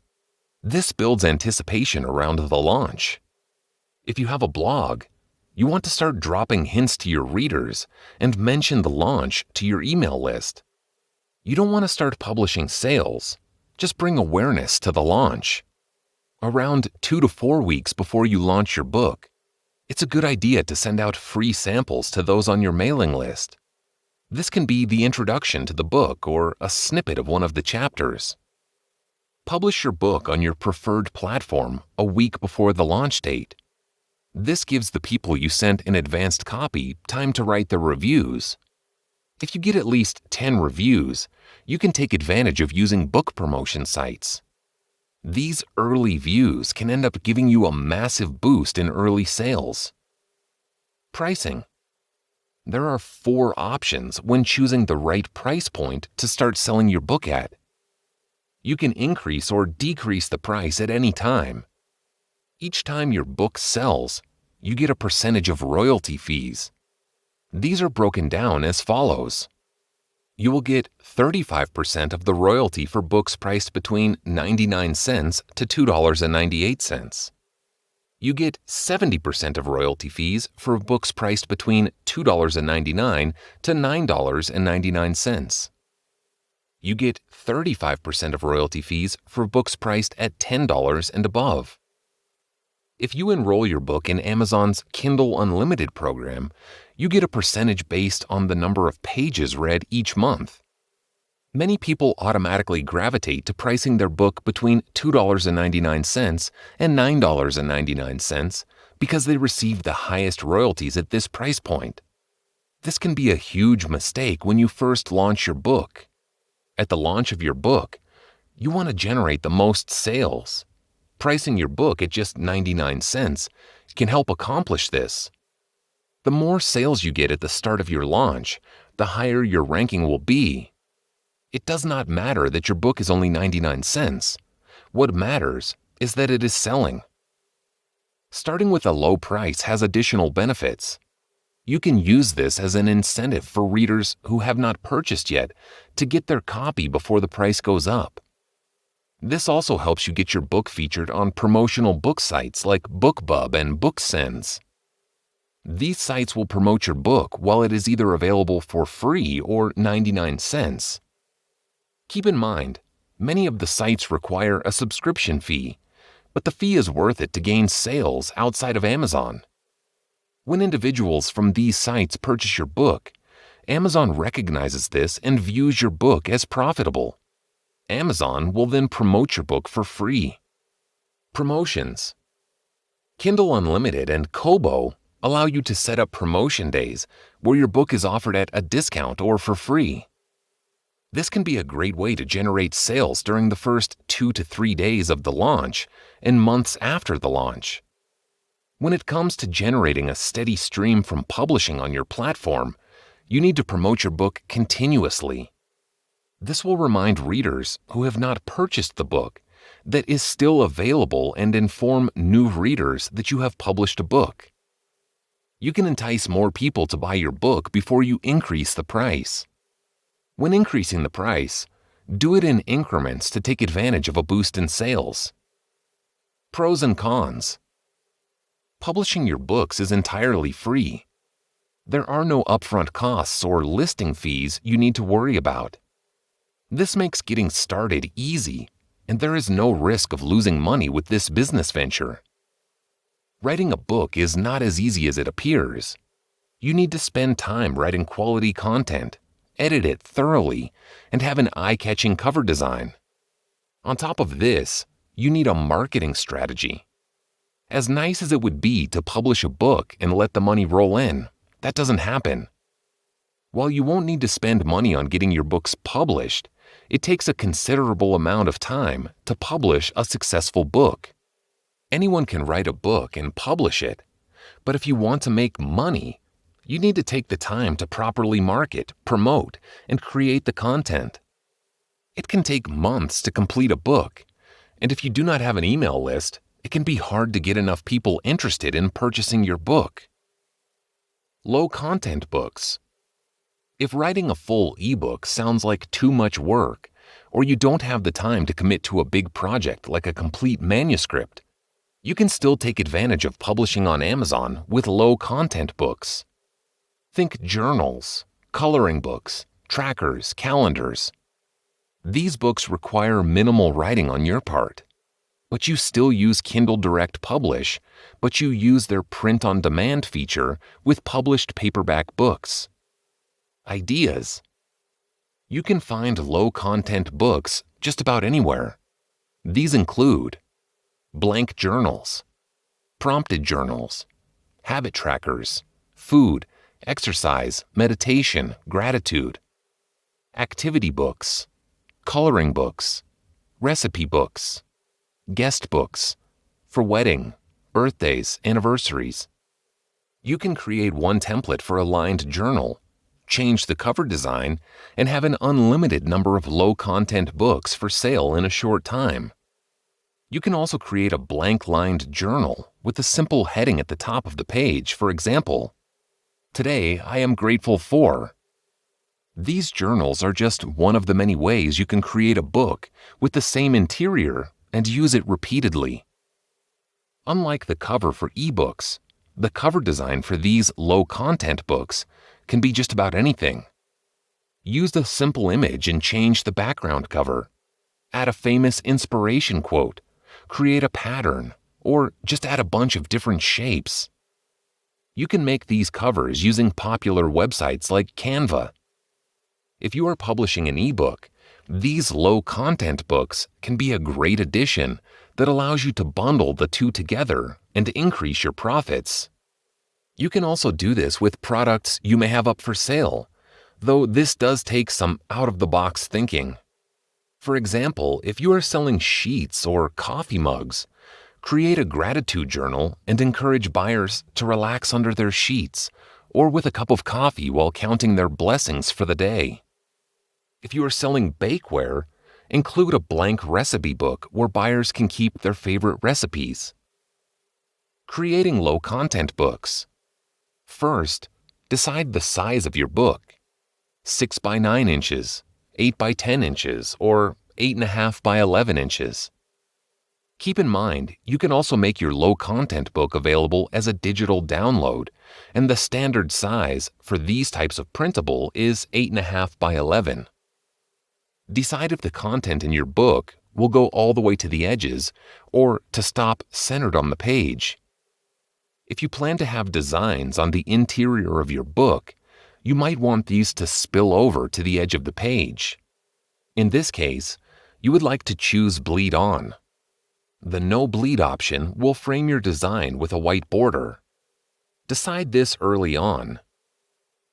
This builds anticipation around the launch. If you have a blog, you want to start dropping hints to your readers and mention the launch to your email list. You don't want to start publishing sales, just bring awareness to the launch. Around 2 to 4 weeks before you launch your book, it's a good idea to send out free samples to those on your mailing list. This can be the introduction to the book or a snippet of one of the chapters. Publish your book on your preferred platform a week before the launch date. This gives the people you sent an advanced copy time to write their reviews. If you get at least 10 reviews, you can take advantage of using book promotion sites. These early views can end up giving you a massive boost in early sales. Pricing. There are 4 options when choosing the right price point to start selling your book at. You can increase or decrease the price at any time. Each time your book sells, you get a percentage of royalty fees. These are broken down as follows. You will get 35% of the royalty for books priced between 99 cents to $2.98. You get 70% of royalty fees for books priced between $2.99 to $9.99. You get 35% of royalty fees for books priced at $10 and above. If you enroll your book in Amazon's Kindle Unlimited program, you get a percentage based on the number of pages read each month. Many people automatically gravitate to pricing their book between $2.99 and $9.99 because they receive the highest royalties at this price point. This can be a huge mistake when you first launch your book. At the launch of your book, you want to generate the most sales. Pricing your book at just 99 cents can help accomplish this. The more sales you get at the start of your launch, the higher your ranking will be. It does not matter that your book is only 99 cents. What matters is that it is selling. Starting with a low price has additional benefits. You can use this as an incentive for readers who have not purchased yet to get their copy before the price goes up. This also helps you get your book featured on promotional book sites like BookBub and BookSends. These sites will promote your book while it is either available for free or 99 cents. Keep in mind, many of the sites require a subscription fee, but the fee is worth it to gain sales outside of Amazon. When individuals from these sites purchase your book, Amazon recognizes this and views your book as profitable. Amazon will then promote your book for free. Promotions. Kindle Unlimited and Kobo allow you to set up promotion days where your book is offered at a discount or for free. This can be a great way to generate sales during the first 2 to 3 days of the launch and months after the launch. When it comes to generating a steady stream from publishing on your platform, you need to promote your book continuously. This will remind readers who have not purchased the book that is still available and inform new readers that you have published a book. You can entice more people to buy your book before you increase the price. When increasing the price, do it in increments to take advantage of a boost in sales. Pros and cons. Publishing your books is entirely free. There are no upfront costs or listing fees you need to worry about. This makes getting started easy, and there is no risk of losing money with this business venture. Writing a book is not as easy as it appears. You need to spend time writing quality content, edit it thoroughly, and have an eye-catching cover design. On top of this, you need a marketing strategy. As nice as it would be to publish a book and let the money roll in, that doesn't happen. While you won't need to spend money on getting your books published, it takes a considerable amount of time to publish a successful book. Anyone can write a book and publish it, but if you want to make money, you need to take the time to properly market, promote, and create the content. It can take months to complete a book, and if you do not have an email list, it can be hard to get enough people interested in purchasing your book. Low-content books. If writing a full ebook sounds like too much work, or you don't have the time to commit to a big project like a complete manuscript, you can still take advantage of publishing on Amazon with low-content books. Think journals, coloring books, trackers, calendars. These books require minimal writing on your part, but you still use Kindle Direct Publish, but you use their print-on-demand feature with published paperback books. Ideas. You can find low-content books just about anywhere. These include blank journals, prompted journals, habit trackers, food, exercise, meditation, gratitude, activity books, coloring books, recipe books, guest books, for wedding, birthdays, anniversaries. You can create one template for a lined journal, change the cover design, and have an unlimited number of low-content books for sale in a short time. You can also create a blank-lined journal with a simple heading at the top of the page, for example, "Today I am grateful for." These journals are just one of the many ways you can create a book with the same interior and use it repeatedly. Unlike the cover for ebooks, the cover design for these low-content books can be just about anything. Use a simple image and change the background cover. Add a famous inspiration quote, create a pattern, or just add a bunch of different shapes. You can make these covers using popular websites like Canva. If you are publishing an ebook, these low-content books can be a great addition that allows you to bundle the two together and increase your profits. You can also do this with products you may have up for sale, though this does take some out-of-the-box thinking. For example, if you are selling sheets or coffee mugs, create a gratitude journal and encourage buyers to relax under their sheets or with a cup of coffee while counting their blessings for the day. If you are selling bakeware, include a blank recipe book where buyers can keep their favorite recipes. Creating low-content books. First, decide the size of your book. 6 by 9 inches, 8 by 10 inches, or 8.5 by 11 inches. Keep in mind, you can also make your low-content book available as a digital download, and the standard size for these types of printable is 8.5 by 11. Decide if the content in your book will go all the way to the edges or to stop centered on the page. If you plan to have designs on the interior of your book, you might want these to spill over to the edge of the page. In this case, you would like to choose Bleed On. The No Bleed option will frame your design with a white border. Decide this early on.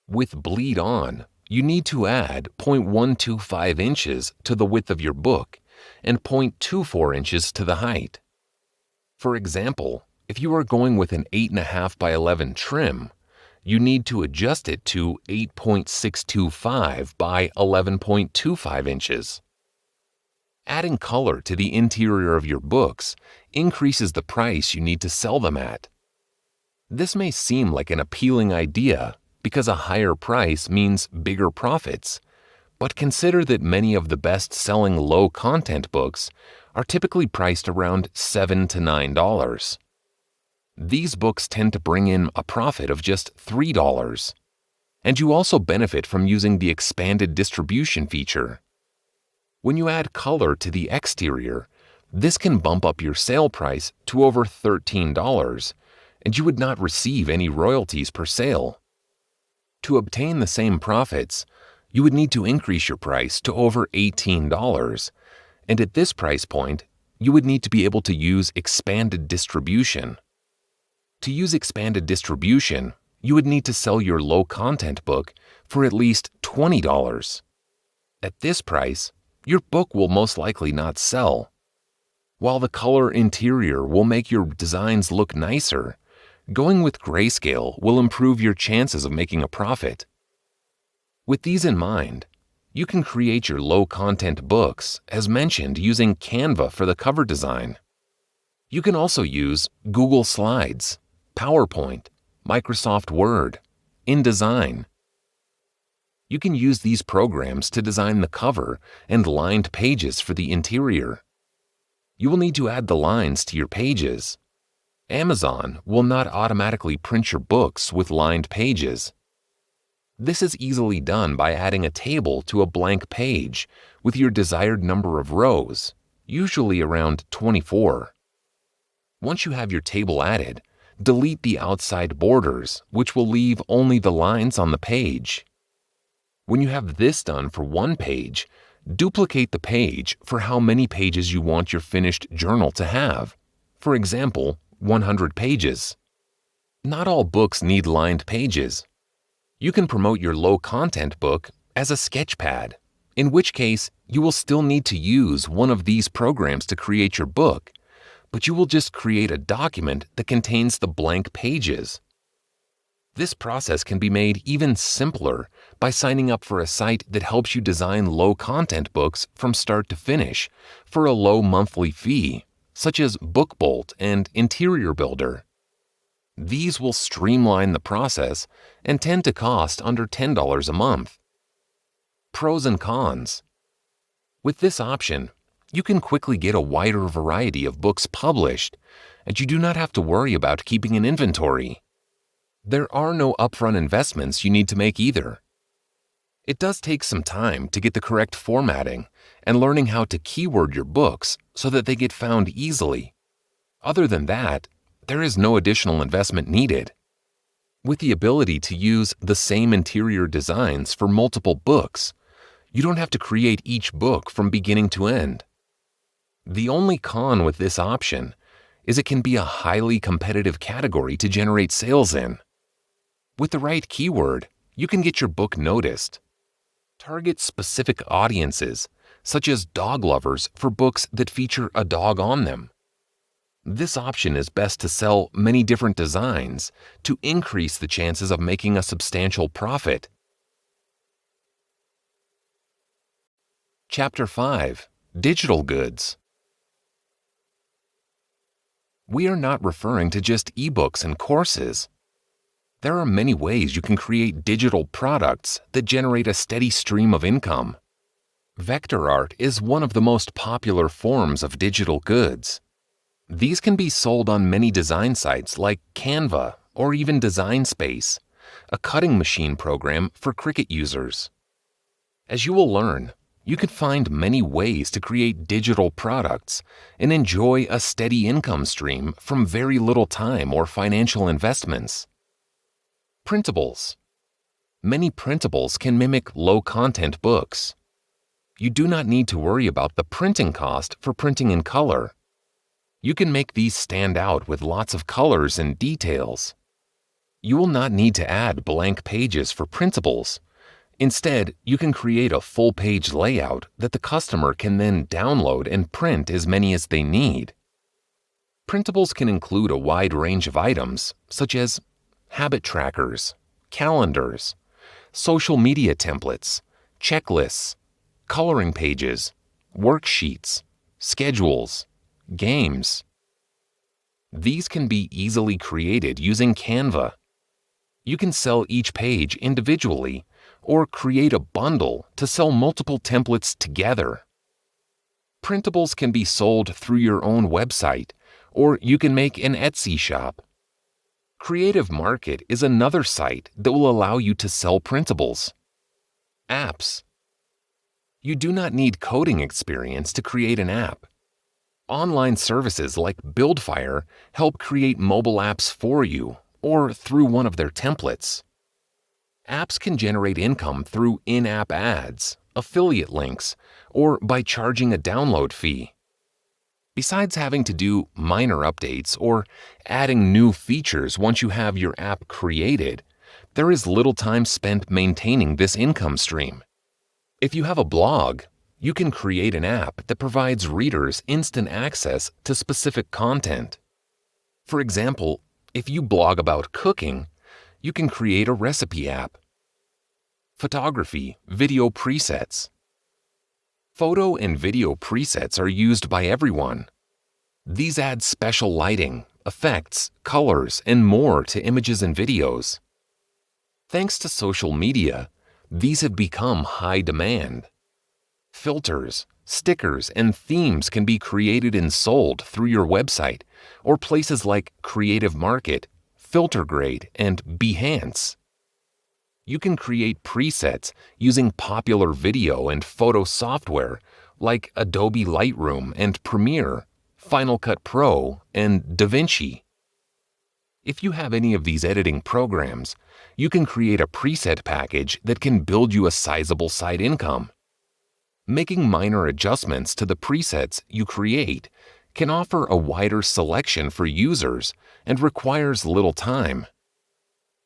With Bleed On, you need to add 0.125 inches to the width of your book and 0.24 inches to the height. For example, if you are going with an 8.5 by 11 trim, you need to adjust it to 8.625 by 11.25 inches. Adding color to the interior of your books increases the price you need to sell them at. This may seem like an appealing idea because a higher price means bigger profits, but consider that many of the best-selling low-content books are typically priced around $7 to $9. These books tend to bring in a profit of just $3. And you also benefit from using the expanded distribution feature. When you add color to the exterior, this can bump up your sale price to over $13, and you would not receive any royalties per sale. To obtain the same profits, you would need to increase your price to over $18, and at this price point, you would need to be able to use expanded distribution. To use expanded distribution, you would need to sell your low-content book for at least $20. At this price, your book will most likely not sell. While the color interior will make your designs look nicer, going with grayscale will improve your chances of making a profit. With these in mind, you can create your low-content books, as mentioned, using Canva for the cover design. You can also use Google Slides, PowerPoint, Microsoft Word, InDesign. You can use these programs to design the cover and lined pages for the interior. You will need to add the lines to your pages. Amazon will not automatically print your books with lined pages. This is easily done by adding a table to a blank page with your desired number of rows, usually around 24. Once you have your table added, delete the outside borders, which will leave only the lines on the page. When you have this done for one page, duplicate the page for how many pages you want your finished journal to have. For example, 100 pages. Not all books need lined pages. You can promote your low-content book as a sketchpad, in which case you will still need to use one of these programs to create your book, but you will just create a document that contains the blank pages. This process can be made even simpler by signing up for a site that helps you design low-content books from start to finish for a low monthly fee, such as BookBolt and Interior Builder. These will streamline the process and tend to cost under $10 a month. Pros and cons. With this option, you can quickly get a wider variety of books published, and you do not have to worry about keeping an inventory. There are no upfront investments you need to make either. It does take some time to get the correct formatting and learning how to keyword your books so that they get found easily. Other than that, there is no additional investment needed. With the ability to use the same interior designs for multiple books, you don't have to create each book from beginning to end. The only con with this option is it can be a highly competitive category to generate sales in. With the right keyword, you can get your book noticed. Target specific audiences, such as dog lovers, for books that feature a dog on them. This option is best to sell many different designs to increase the chances of making a substantial profit. Chapter 5. Digital Goods. We are not referring to just eBooks and courses. There are many ways you can create digital products that generate a steady stream of income. Vector art is one of the most popular forms of digital goods. These can be sold on many design sites like Canva or even Design Space, a cutting machine program for Cricut users. As you will learn, you can find many ways to create digital products and enjoy a steady income stream from very little time or financial investments. Printables. Many printables can mimic low-content books. You do not need to worry about the printing cost for printing in color. You can make these stand out with lots of colors and details. You will not need to add blank pages for printables. Instead, you can create a full-page layout that the customer can then download and print as many as they need. Printables can include a wide range of items, such as habit trackers, calendars, social media templates, checklists, coloring pages, worksheets, schedules, games. These can be easily created using Canva. You can sell each page individually or create a bundle to sell multiple templates together. Printables can be sold through your own website, or you can make an Etsy shop. Creative Market is another site that will allow you to sell printables. Apps. You do not need coding experience to create an app. Online services like Buildfire help create mobile apps for you or through one of their templates. Apps can generate income through in-app ads, affiliate links, or by charging a download fee. Besides having to do minor updates or adding new features once you have your app created, there is little time spent maintaining this income stream. If you have a blog, you can create an app that provides readers instant access to specific content. For example, if you blog about cooking, you can create a recipe app. Photography, video presets. Photo and video presets are used by everyone. These add special lighting, effects, colors, and more to images and videos. Thanks to social media, these have become high demand. Filters, stickers, and themes can be created and sold through your website or places like Creative Market, FilterGrade, and Behance. You can create presets using popular video and photo software like Adobe Lightroom and Premiere, Final Cut Pro, and DaVinci. If you have any of these editing programs, you can create a preset package that can build you a sizable side income. Making minor adjustments to the presets you create can offer a wider selection for users and requires little time.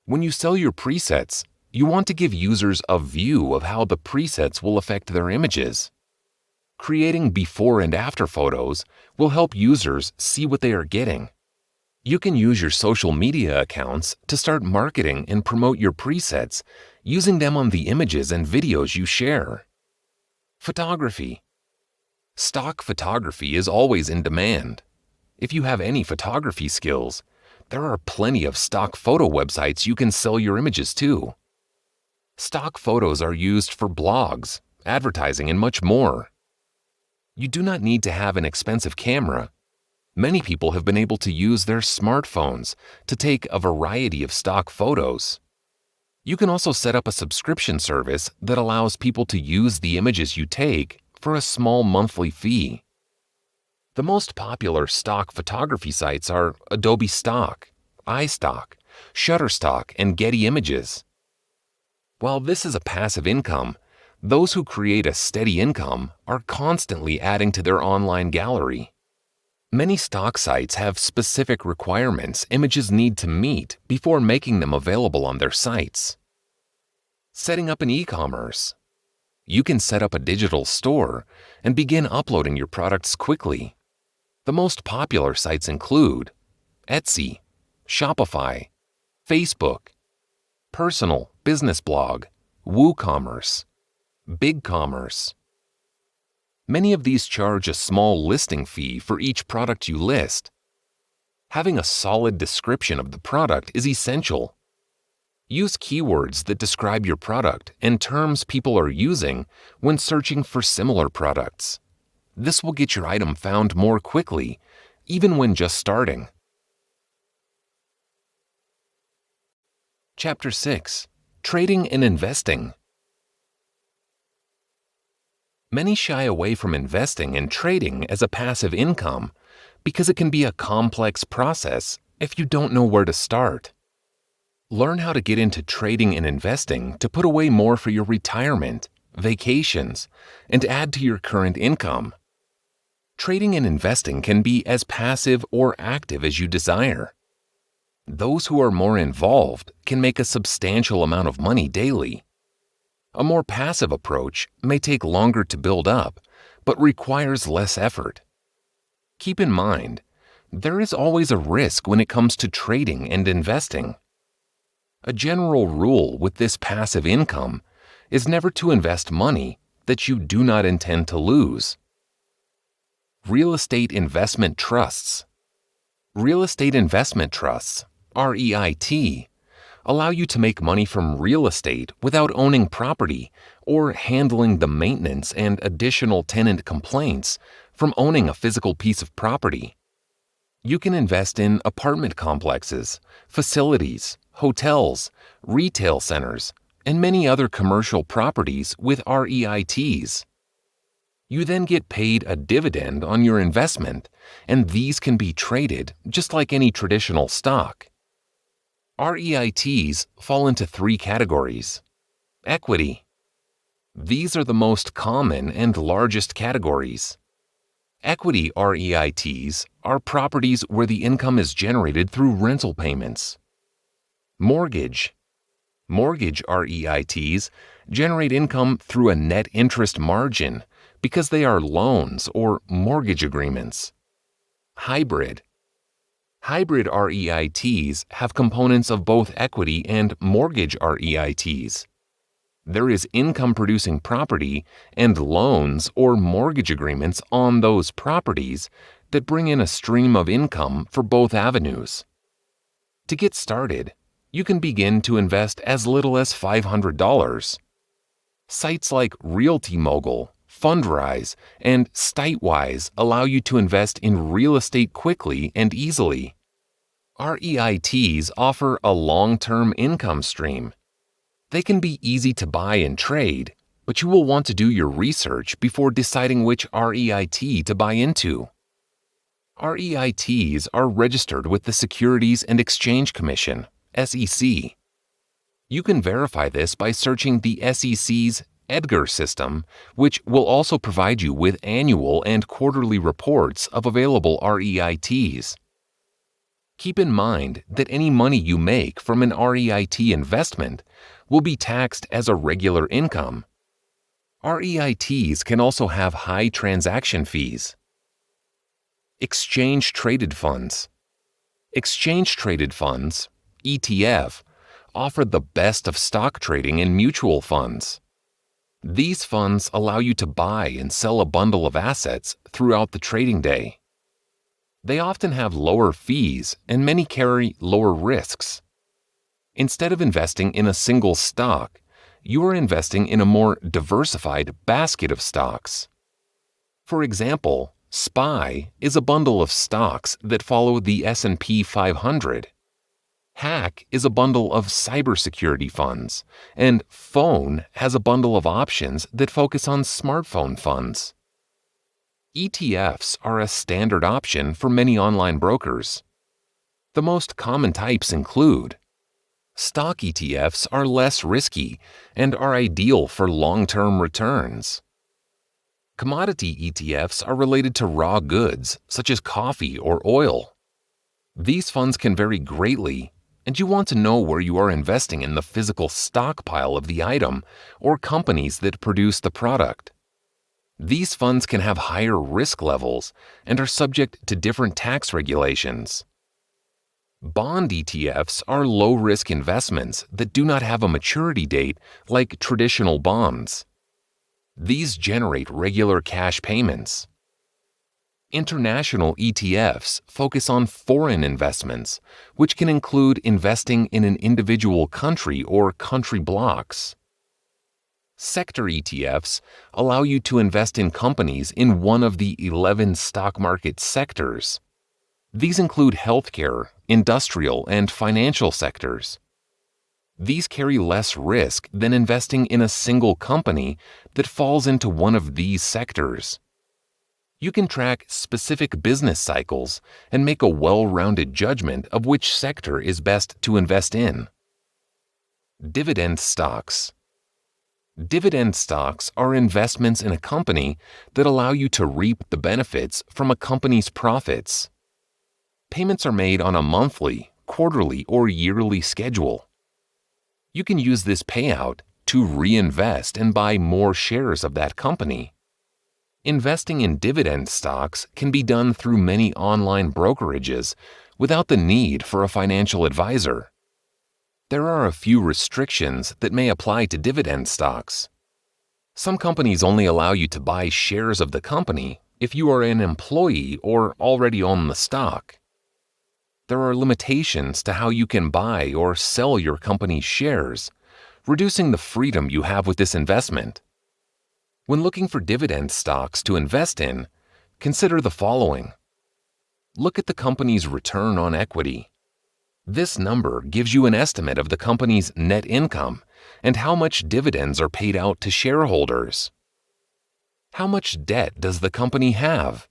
When you sell your presets, you want to give users a view of how the presets will affect their images. Creating before and after photos will help users see what they are getting. You can use your social media accounts to start marketing and promote your presets using them on the images and videos you share. Photography. Stock photography is always in demand. If you have any photography skills, there are plenty of stock photo websites you can sell your images to. Stock photos are used for blogs, advertising, and much more. You do not need to have an expensive camera. Many people have been able to use their smartphones to take a variety of stock photos. You can also set up a subscription service that allows people to use the images you take for a small monthly fee. The most popular stock photography sites are Adobe Stock, iStock, Shutterstock, and Getty Images. While this is a passive income, those who create a steady income are constantly adding to their online gallery. Many stock sites have specific requirements images need to meet before making them available on their sites. Setting up an e-commerce. You can set up a digital store and begin uploading your products quickly. The most popular sites include Etsy, Shopify, Facebook, Personal Business Blog, WooCommerce, BigCommerce. Many of these charge a small listing fee for each product you list. Having a solid description of the product is essential. Use keywords that describe your product and terms people are using when searching for similar products. This will get your item found more quickly, even when just starting. Chapter 6: Trading and Investing. Many shy away from investing and trading as a passive income because it can be a complex process if you don't know where to start. Learn how to get into trading and investing to put away more for your retirement, vacations, and add to your current income. Trading and investing can be as passive or active as you desire. Those who are more involved can make a substantial amount of money daily. A more passive approach may take longer to build up, but requires less effort. Keep in mind, there is always a risk when it comes to trading and investing. A general rule with this passive income is never to invest money that you do not intend to lose. Real estate investment trusts. Real estate investment trusts, REIT, allow you to make money from real estate without owning property or handling the maintenance and additional tenant complaints from owning a physical piece of property. You can invest in apartment complexes, facilities, hotels, retail centers, and many other commercial properties with REITs. You then get paid a dividend on your investment, and these can be traded just like any traditional stock. REITs fall into 3 categories. Equity. These are the most common and largest categories. Equity REITs are properties where the income is generated through rental payments. Mortgage. Mortgage REITs generate income through a net interest margin because they are loans or mortgage agreements. Hybrid. Hybrid REITs have components of both equity and mortgage REITs. There is income-producing property and loans or mortgage agreements on those properties that bring in a stream of income for both avenues. To get started, you can begin to invest as little as $500. Sites like Realty Mogul, Fundrise, and Sitewise allow you to invest in real estate quickly and easily. REITs offer a long-term income stream. They can be easy to buy and trade, but you will want to do your research before deciding which REIT to buy into. REITs are registered with the Securities and Exchange Commission, SEC. You can verify this by searching the SEC's EDGAR system, which will also provide you with annual and quarterly reports of available REITs. Keep in mind that any money you make from an REIT investment will be taxed as a regular income. REITs can also have high transaction fees. Exchange-traded funds. Exchange-traded funds, ETF, offer the best of stock trading and mutual funds. These funds allow you to buy and sell a bundle of assets throughout the trading day. They often have lower fees and many carry lower risks. Instead of investing in a single stock, you are investing in a more diversified basket of stocks. For example, SPY is a bundle of stocks that follow the S&P 500. Hack is a bundle of cybersecurity funds, and Phone has a bundle of options that focus on smartphone funds. ETFs are a standard option for many online brokers. The most common types include: stock ETFs are less risky and are ideal for long-term returns. Commodity ETFs are related to raw goods, such as coffee or oil. These funds can vary greatly, and you want to know where you are investing in the physical stockpile of the item or companies that produce the product. These funds can have higher risk levels and are subject to different tax regulations. Bond ETFs are low-risk investments that do not have a maturity date like traditional bonds. These generate regular cash payments. International ETFs focus on foreign investments, which can include investing in an individual country or country blocks. Sector ETFs allow you to invest in companies in one of the 11 stock market sectors. These include healthcare, industrial, and financial sectors. These carry less risk than investing in a single company that falls into one of these sectors. You can track specific business cycles and make a well-rounded judgment of which sector is best to invest in. Dividend stocks. Dividend stocks are investments in a company that allow you to reap the benefits from a company's profits. Payments are made on a monthly, quarterly, or yearly schedule. You can use this payout to reinvest and buy more shares of that company. Investing in dividend stocks can be done through many online brokerages without the need for a financial advisor. There are a few restrictions that may apply to dividend stocks. Some companies only allow you to buy shares of the company if you are an employee or already own the stock. There are limitations to how you can buy or sell your company's shares, reducing the freedom you have with this investment. When looking for dividend stocks to invest in, consider the following. Look at the company's return on equity. This number gives you an estimate of the company's net income and how much dividends are paid out to shareholders. How much debt does the company have?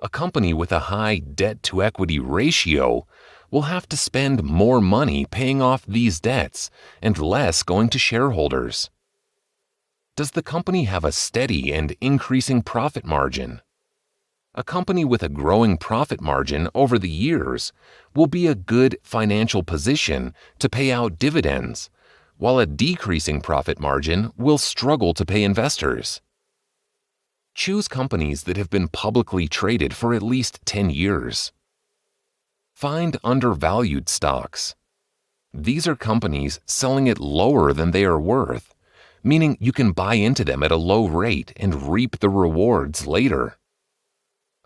A company with a high debt-to-equity ratio will have to spend more money paying off these debts and less going to shareholders. Does the company have a steady and increasing profit margin? A company with a growing profit margin over the years will be a good financial position to pay out dividends, while a decreasing profit margin will struggle to pay investors. Choose companies that have been publicly traded for at least 10 years. Find undervalued stocks. These are companies selling at lower than they are worth, meaning you can buy into them at a low rate and reap the rewards later.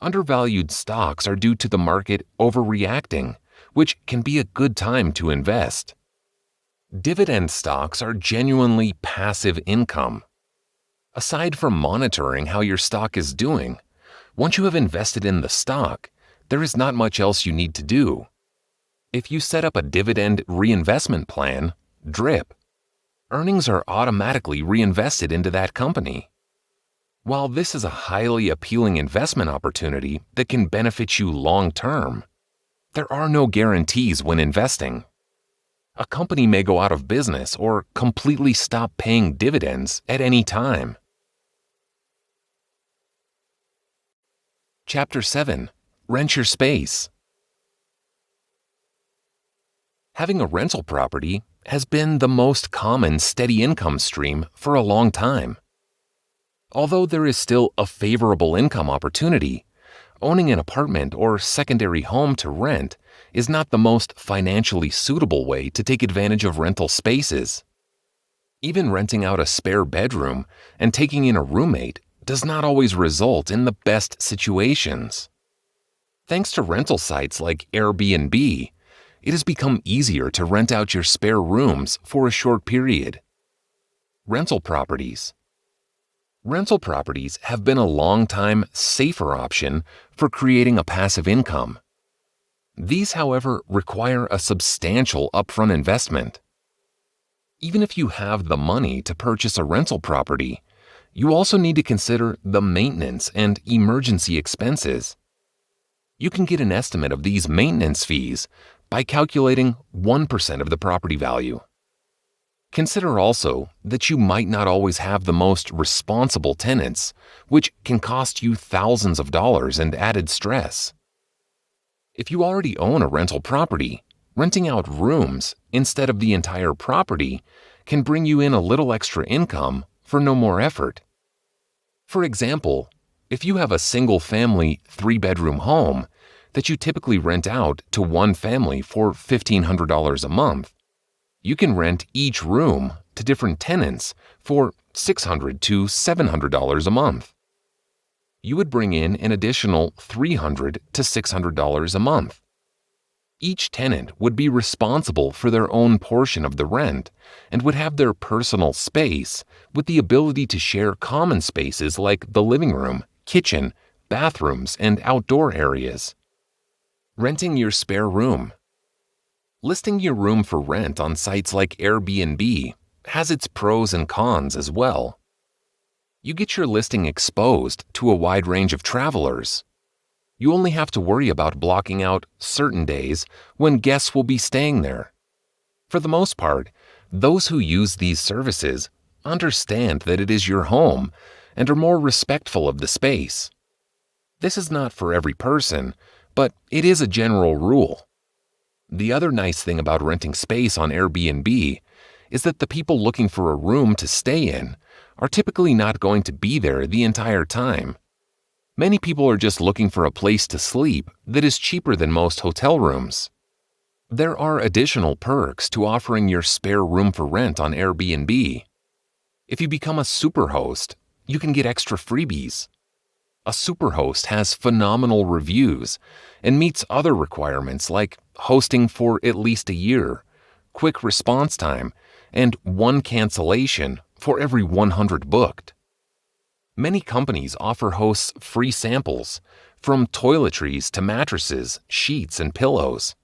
Undervalued stocks are due to the market overreacting, which can be a good time to invest. Dividend stocks are genuinely passive income. Aside from monitoring how your stock is doing, once you have invested in the stock, there is not much else you need to do. If you set up a dividend reinvestment plan, DRIP, earnings are automatically reinvested into that company. While this is a highly appealing investment opportunity that can benefit you long-term, there are no guarantees when investing. A company may go out of business or completely stop paying dividends at any time. Chapter 7. Rent your space. Having a rental property has been the most common steady income stream for a long time. Although there is still a favorable income opportunity, owning an apartment or secondary home to rent is not the most financially suitable way to take advantage of rental spaces. Even renting out a spare bedroom and taking in a roommate does not always result in the best situations. Thanks to rental sites like Airbnb, it has become easier to rent out your spare rooms for a short period. Rental properties. Rental properties have been a long-time safer option for creating a passive income. These, however, require a substantial upfront investment. Even if you have the money to purchase a rental property, you also need to consider the maintenance and emergency expenses. You can get an estimate of these maintenance fees by calculating 1% of the property value. Consider also that you might not always have the most responsible tenants, which can cost you thousands of dollars and added stress. If you already own a rental property, renting out rooms instead of the entire property can bring you in a little extra income for no more effort. For example, if you have a single-family 3-bedroom home that you typically rent out to one family for $1,500 a month, you can rent each room to different tenants for $600 to $700 a month. You would bring in an additional $300 to $600 a month. Each tenant would be responsible for their own portion of the rent and would have their personal space with the ability to share common spaces like the living room, kitchen, bathrooms, and outdoor areas. Renting your spare room. Listing your room for rent on sites like Airbnb has its pros and cons as well. You get your listing exposed to a wide range of travelers. You only have to worry about blocking out certain days when guests will be staying there. For the most part, those who use these services understand that it is your home and are more respectful of the space. This is not for every person, but it is a general rule. The other nice thing about renting space on Airbnb is that the people looking for a room to stay in are typically not going to be there the entire time. Many people are just looking for a place to sleep that is cheaper than most hotel rooms. There are additional perks to offering your spare room for rent on Airbnb. If you become a superhost, you can get extra freebies. A superhost has phenomenal reviews and meets other requirements like hosting for at least a year, quick response time, and 1 cancellation for every 100 booked. Many companies offer hosts free samples, from toiletries to mattresses, sheets, and pillows.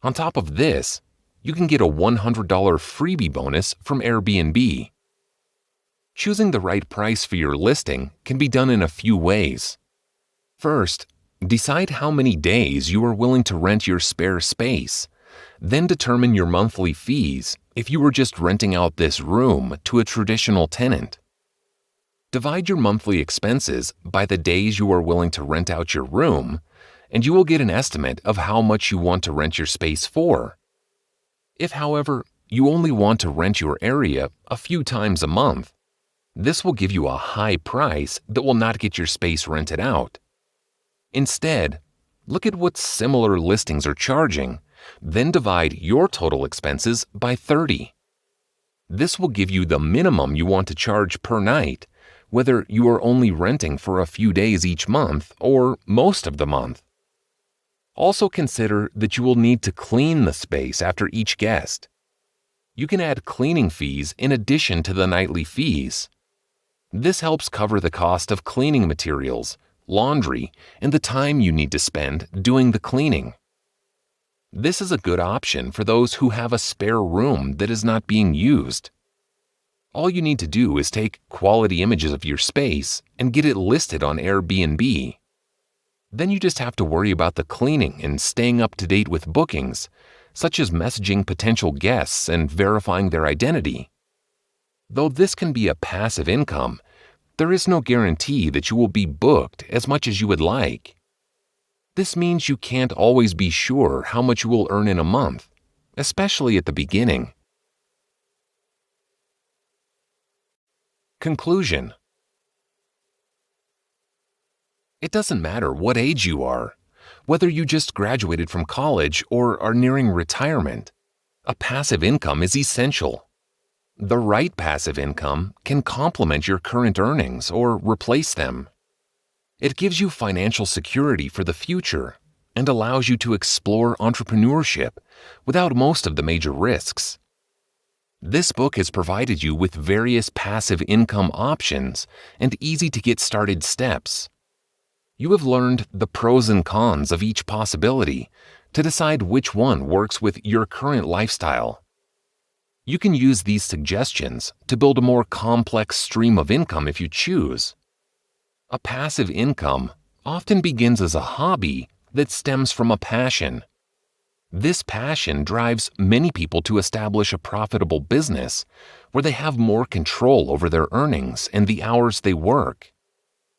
On top of this, you can get a $100 freebie bonus from Airbnb. Choosing the right price for your listing can be done in a few ways. First, decide how many days you are willing to rent your spare space. Then determine your monthly fees if you were just renting out this room to a traditional tenant. Divide your monthly expenses by the days you are willing to rent out your room, and you will get an estimate of how much you want to rent your space for. If, however, you only want to rent your area a few times a month, this will give you a high price that will not get your space rented out. Instead, look at what similar listings are charging, then divide your total expenses by 30. This will give you the minimum you want to charge per night, whether you are only renting for a few days each month or most of the month. Also consider that you will need to clean the space after each guest. You can add cleaning fees in addition to the nightly fees. This helps cover the cost of cleaning materials, laundry, and the time you need to spend doing the cleaning. This is a good option for those who have a spare room that is not being used. All you need to do is take quality images of your space and get it listed on Airbnb. Then you just have to worry about the cleaning and staying up to date with bookings, such as messaging potential guests and verifying their identity. Though this can be a passive income, there is no guarantee that you will be booked as much as you would like. This means you can't always be sure how much you will earn in a month, especially at the beginning. Conclusion. It doesn't matter what age you are, whether you just graduated from college or are nearing retirement, a passive income is essential. The right passive income can complement your current earnings or replace them. It gives you financial security for the future and allows you to explore entrepreneurship without most of the major risks. This book has provided you with various passive income options and easy-to-get started steps. You have learned the pros and cons of each possibility to decide which one works with your current lifestyle. You can use these suggestions to build a more complex stream of income if you choose. A passive income often begins as a hobby that stems from a passion. This passion drives many people to establish a profitable business where they have more control over their earnings and the hours they work.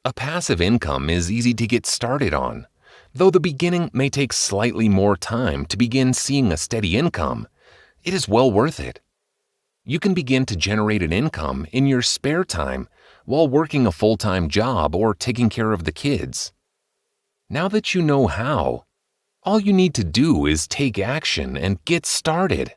A passive income is easy to get started on, though the beginning may take slightly more time to begin seeing a steady income. It is well worth it. You can begin to generate an income in your spare time while working a full-time job or taking care of the kids. Now that you know how, all you need to do is take action and get started.